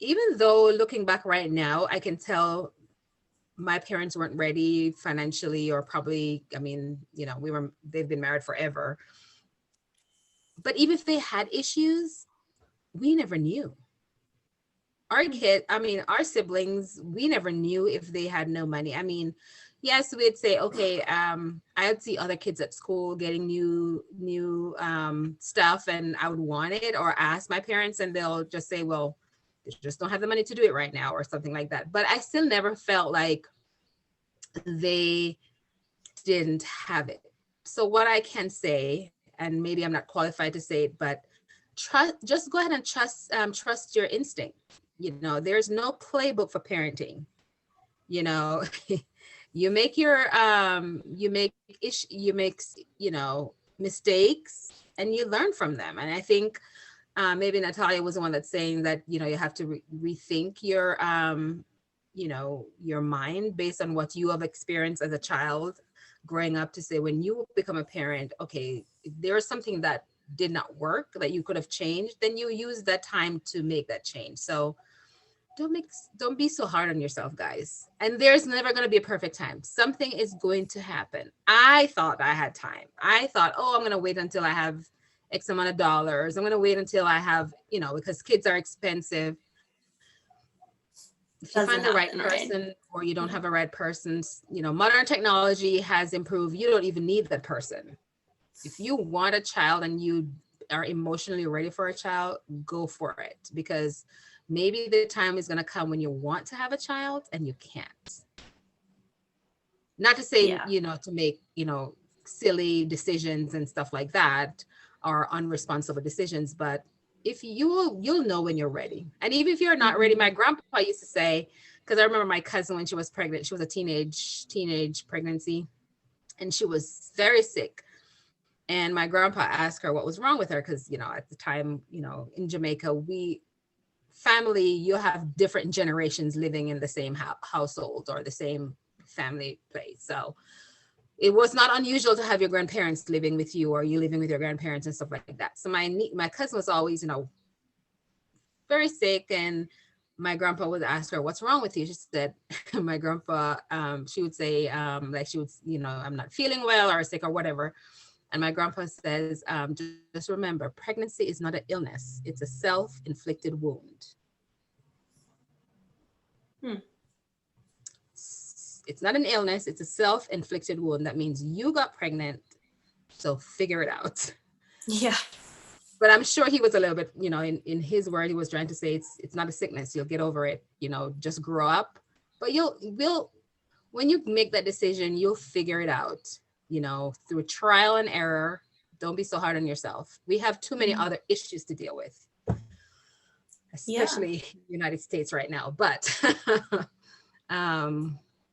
even though looking back right now, I can tell my parents weren't ready financially, or probably, I mean, you know, they've been married forever. But even if they had issues, we never knew. Our siblings, we never knew if they had no money. I mean, yes, we'd say, okay, I'd see other kids at school getting new stuff, and I would want it, or ask my parents, and they'll just say, well, they just don't have the money to do it right now, or something like that. But I still never felt like they didn't have it. So what I can say, and maybe I'm not qualified to say it, but just go ahead and trust your instinct. You know, there's no playbook for parenting. You know, you make mistakes, and you learn from them. And I think maybe Natalia was the one that's saying that, you know, you have to rethink your your mind based on what you have experienced as a child growing up, to say, when you become a parent, okay, if there's something that did not work that you could have changed, then you use that time to make that change. So don't be so hard on yourself, guys. And there's never going to be a perfect time. Something is going to happen. I thought I had time. I thought, oh, I'm going to wait until I have X amount of dollars. I'm going to wait until I have, you know, because kids are expensive. If you find the right person, or you don't have a right person, you know, modern technology has improved. You don't even need that person. If you want a child and you are emotionally ready for a child, go for it, because maybe the time is going to come when you want to have a child and you can't. Not to say, you know, to make, you know, silly decisions and stuff like that, or unresponsible decisions, but if you'll know when you're ready. And even if you're not ready, my grandpa used to say, because I remember my cousin, when she was pregnant, she was a teenage pregnancy, and she was very sick. And my grandpa asked her what was wrong with her, because, you know, at the time, you know, in Jamaica, you have different generations living in the same household, or the same family place. So it was not unusual to have your grandparents living with you, or you living with your grandparents and stuff like that. So my cousin was always, you know, very sick, and my grandpa would ask her, what's wrong with you? She said, my grandpa, she would say, like, she would, you know, I'm not feeling well, or sick, or whatever. And my grandpa says, just remember, pregnancy is not an illness. It's a self-inflicted wound. It's not an illness. It's a self-inflicted wound. That means you got pregnant. So figure it out. Yeah. But I'm sure he was a little bit, you know, in his word, he was trying to say it's not a sickness. You'll get over it. You know, just grow up. But when you make that decision, you'll figure it out, you know, through trial and error. Don't be so hard on yourself. We have too many other issues to deal with, especially in the United States right now. But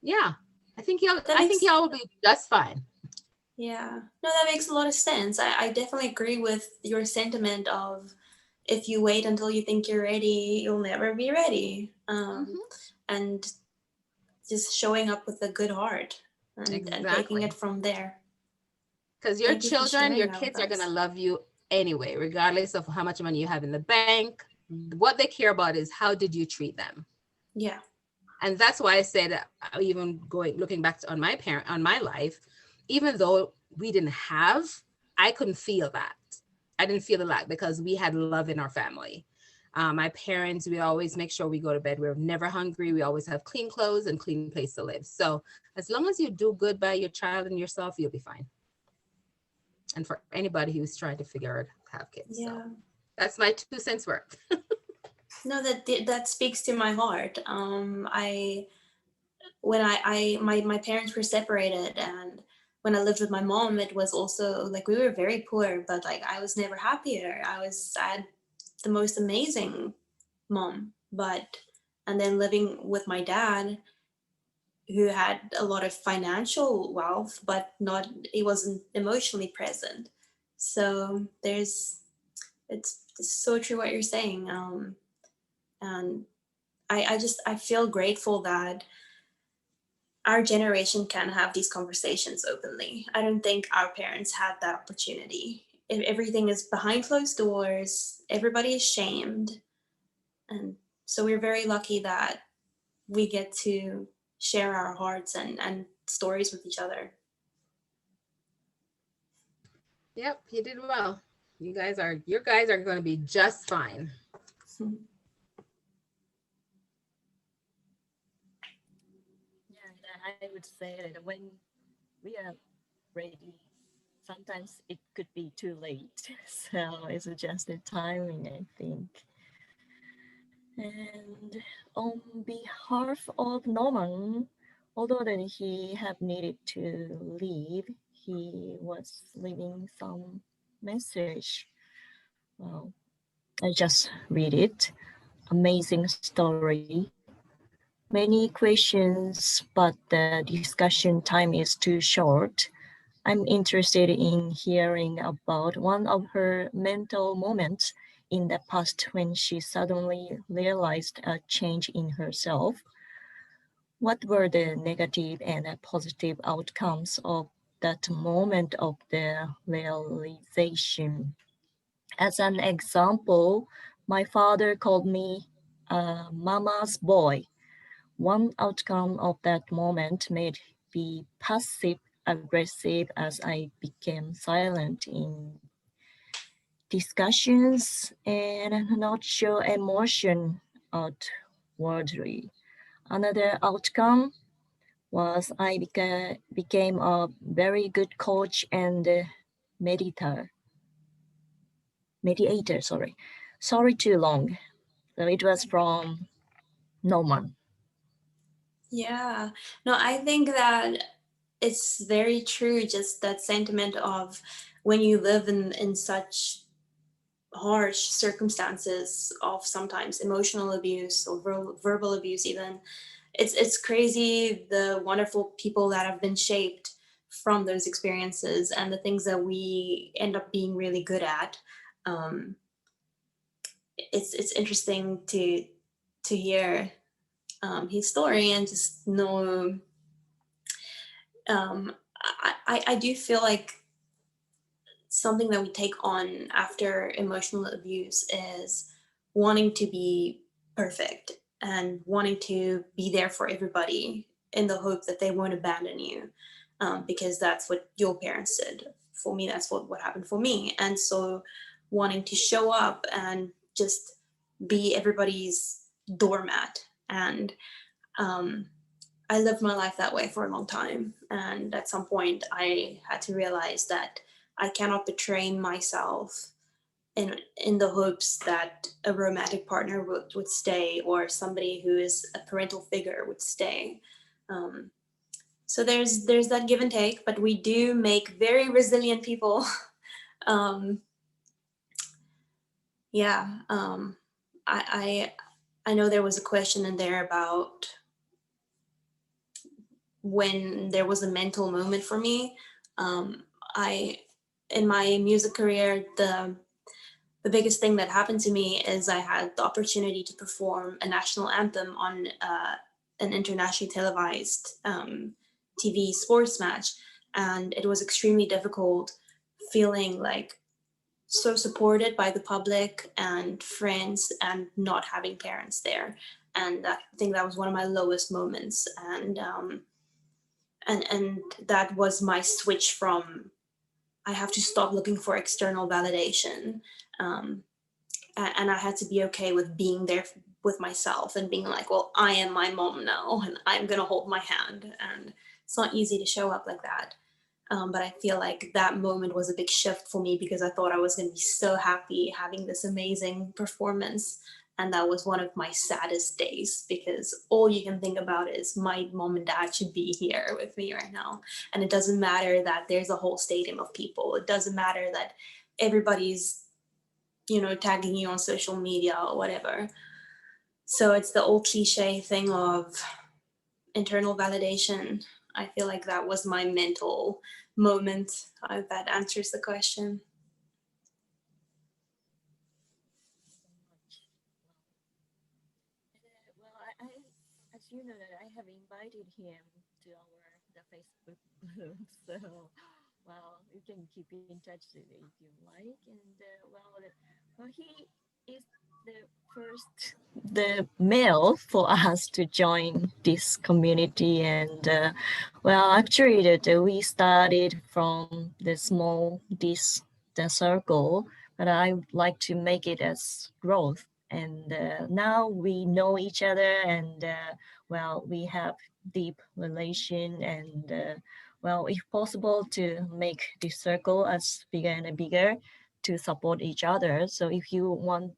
yeah, I think y'all will be just fine. Yeah, no, that makes a lot of sense. I definitely agree with your sentiment of, if you wait until you think you're ready, you'll never be ready. And just showing up with a good heart and taking it from there. Because your kids are going to love you anyway, regardless of how much money you have in the bank. What they care about is, how did you treat them? Yeah. And that's why I said, even looking back on my life, even though we didn't have, I couldn't feel that. I didn't feel the lack, because we had love in our family. My parents, we always make sure we go to bed. We're never hungry. We always have clean clothes and clean place to live. So as long as you do good by your child and yourself, you'll be fine. And for anybody who's trying to figure out how to have kids. Yeah. So that's my 2 cents worth. No, that speaks to my heart. When my parents were separated, and when I lived with my mom, it was also like, we were very poor, but like, I was never happier. I had the most amazing mom, and then living with my dad, who had a lot of financial wealth, but he wasn't emotionally present. So it's so true what you're saying. And I feel grateful that our generation can have these conversations openly. I don't think our parents had that opportunity. Everything is behind closed doors, everybody is shamed. And so we're very lucky that we get to share our hearts and stories with each other. Yep, you did well. You guys are going to be just fine. Yeah, I would say that when we are ready, sometimes it could be too late. So it's just the timing, I think. And on behalf of Norman, although that he had needed to leave, he was leaving some message. Well, I just read it. Amazing story. Many questions, but the discussion time is too short. I'm interested in hearing about one of her mental moments in the past when she suddenly realized a change in herself. What were the negative and positive outcomes of that moment of the realization? As an example, my father called me a mama's boy. One outcome of that moment made me passive aggressive as I became silent in discussions and not show emotion outwardly. Another outcome was I became a very good coach and mediator, sorry. Sorry, too long. So it was from Norman. Yeah, no, I think that it's very true, just that sentiment of when you live in such harsh circumstances of sometimes emotional abuse or verbal abuse even, it's crazy the wonderful people that have been shaped from those experiences and the things that we end up being really good at. It's interesting to hear his story and just know. I do feel like something that we take on after emotional abuse is wanting to be perfect and wanting to be there for everybody in the hope that they won't abandon you, because that's what your parents did. For me, that's what happened for me. And so wanting to show up and just be everybody's doormat. And I lived my life that way for a long time. And at some point, I had to realize that I cannot betray myself in the hopes that a romantic partner would stay, or somebody who is a parental figure would stay. So there's that give and take, but we do make very resilient people. Yeah. I know there was a question in there about when there was a mental moment for me. In my music career, the biggest thing that happened to me is I had the opportunity to perform a national anthem on an internationally televised TV sports match, and it was extremely difficult, feeling like so supported by the public and friends and not having parents there. And I think that was one of my lowest moments. And that was my switch from I have to stop looking for external validation, and I had to be okay with being there with myself and being like, well, I am my mom now and I'm gonna hold my hand. And it's not easy to show up like that, but I feel like that moment was a big shift for me because I thought I was gonna be so happy having this amazing performance. And that was one of my saddest days because all you can think about is my mom and dad should be here with me right now. And it doesn't matter that there's a whole stadium of people. It doesn't matter that everybody's, tagging you on social media or whatever. So it's the old cliche thing of internal validation. I feel like that was my mental moment. If that answers the question. you know that I have invited him to the Facebook group. So, well, you can keep in touch with it if you like. And well, he is the first, the male for us to join this community. And well, actually, we started from the small the circle, but I would like to make it as growth. And now we know each other, and well, we have deep relation, and well, if possible, to make this circle as bigger and bigger to support each other. So if you want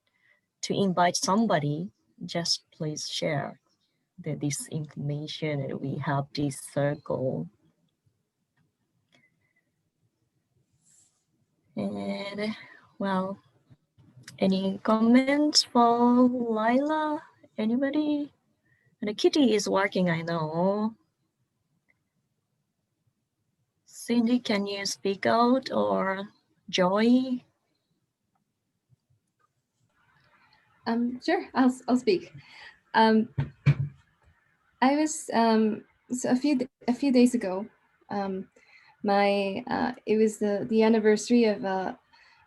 to invite somebody, just please share this information, and we have this circle. And well, any comments for Lyla? Anybody? And the kitty is working, I know. Cindy, can you speak out, or Joy? Sure, I'll speak. I was so a few days ago. It was the anniversary of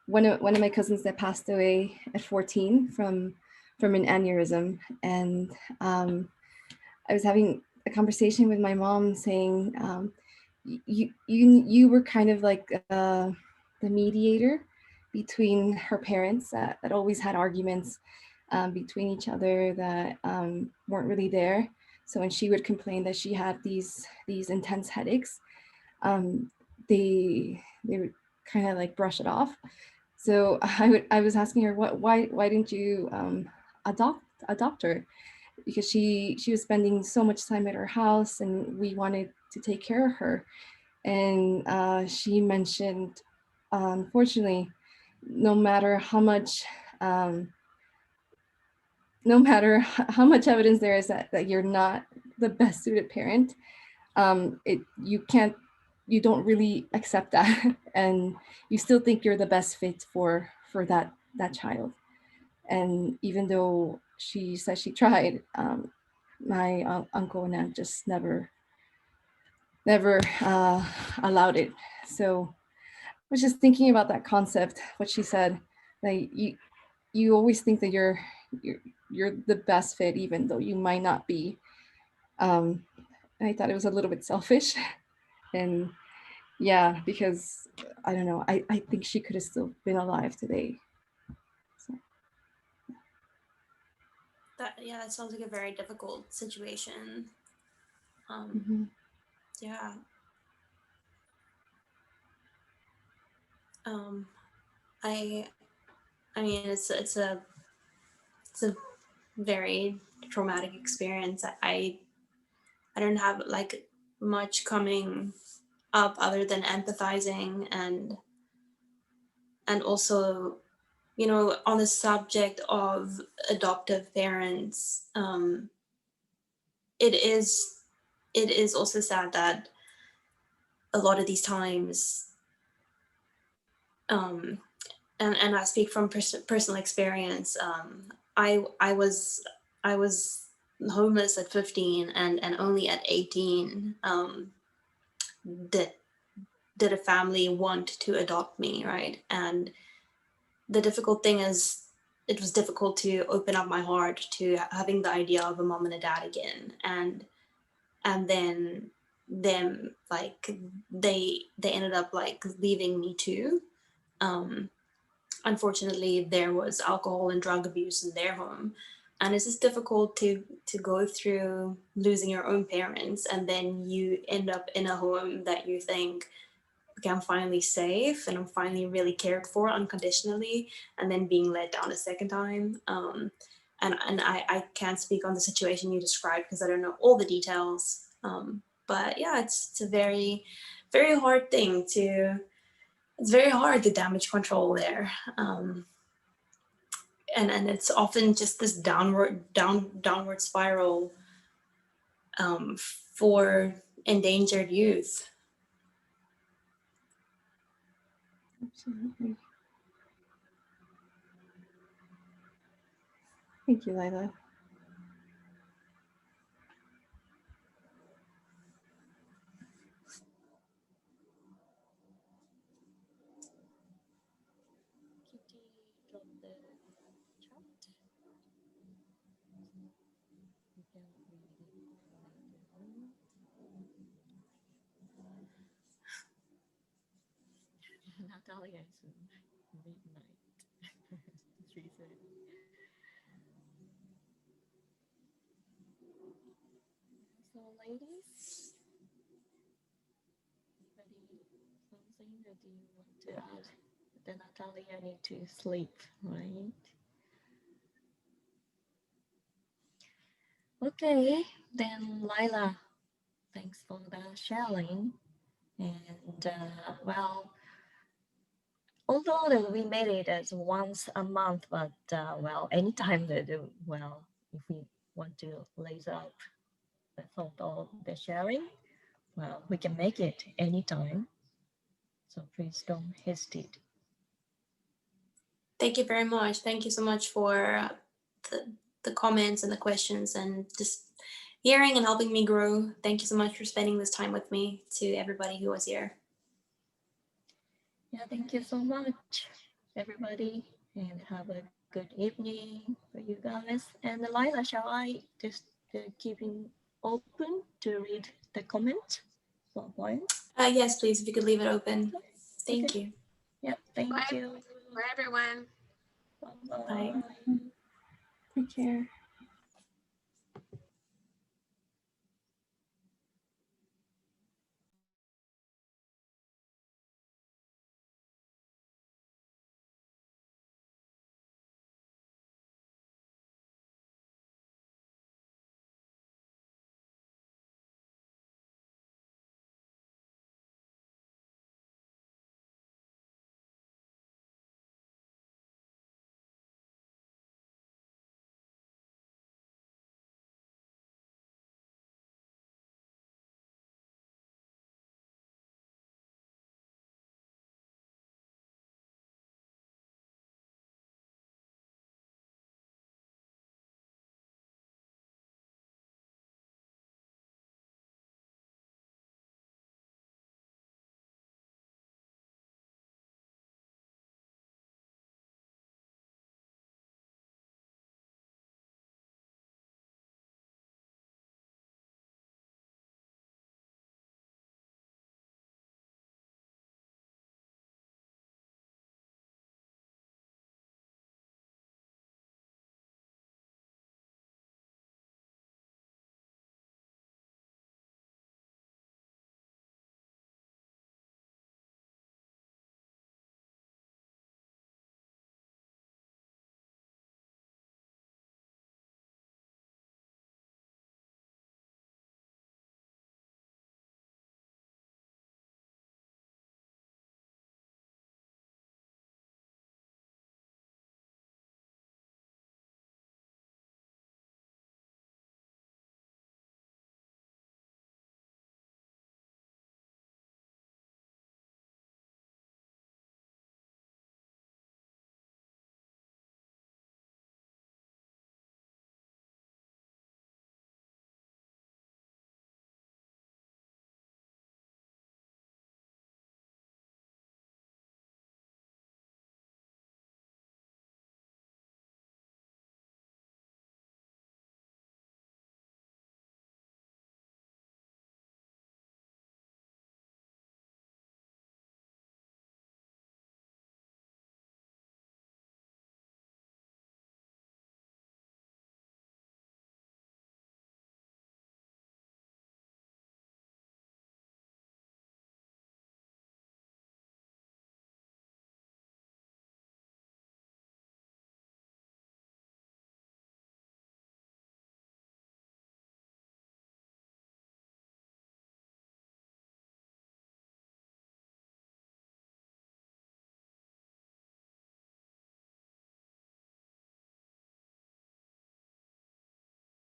one of my cousins that passed away at 14 from an aneurysm, and I was having a conversation with my mom saying, you were kind of like the mediator between her parents that always had arguments between each other that weren't really there. So when she would complain that she had these intense headaches, they would kind of like brush it off. So I was asking her, why didn't you adopt her? Because she was spending so much time at her house, and we wanted to take care of her. And she mentioned, unfortunately, no matter how much evidence there is that you're not the best suited parent, you don't really accept that, and you still think you're the best fit for that child. And even though she says she tried, my uncle and aunt just never allowed it. So I was just thinking about that concept, what she said, like you always think that you're the best fit, even though you might not be. I thought it was a little bit selfish. And yeah, because I don't know, I think she could have still been alive today. So. That sounds like a very difficult situation. Yeah. I mean, it's a very traumatic experience. I don't have like much coming up other than empathizing and also, you know, on the subject of adoptive parents. It is also sad that a lot of these times, and I speak from personal experience. I was homeless at 15, and only at 18 did a family want to adopt me, right? And the difficult thing is, it was difficult to open up my heart to having the idea of a mom and a dad again, and then them, like, they ended up like leaving me too. Unfortunately, there was alcohol and drug abuse in their home, and it's just difficult to go through losing your own parents, and then you end up in a home that you think, okay, I'm finally safe and I'm finally really cared for unconditionally, and then being let down a second time. And I can't speak on the situation you described because I don't know all the details. But yeah, it's a very, very hard thing to, it's very hard to damage control there. And it's often just this downward spiral for endangered youth. Absolutely. Thank you, Lyla. You can read it later. Natalia is midnight. She said. So, ladies, anybody something that you want to add? Then Natalia need to sleep, right? Okay, then Lyla, thanks for the sharing. And well, although that we made it as once a month, but well, anytime that well, if we want to lace up the thought of the sharing, well, we can make it anytime. So please don't hesitate. Thank you very much. Thank you so much for the comments and the questions and just hearing and helping me grow. Thank you so much for spending this time with me, to everybody who was here. Yeah, thank you so much, everybody, and have a good evening for you guys. And Lyla, shall I just keep it open to read the comment for a while? Yes, please, if you could leave it open. Thank you. Yeah, thank Bye. you. Bye, everyone. Bye-bye. Bye. Take care.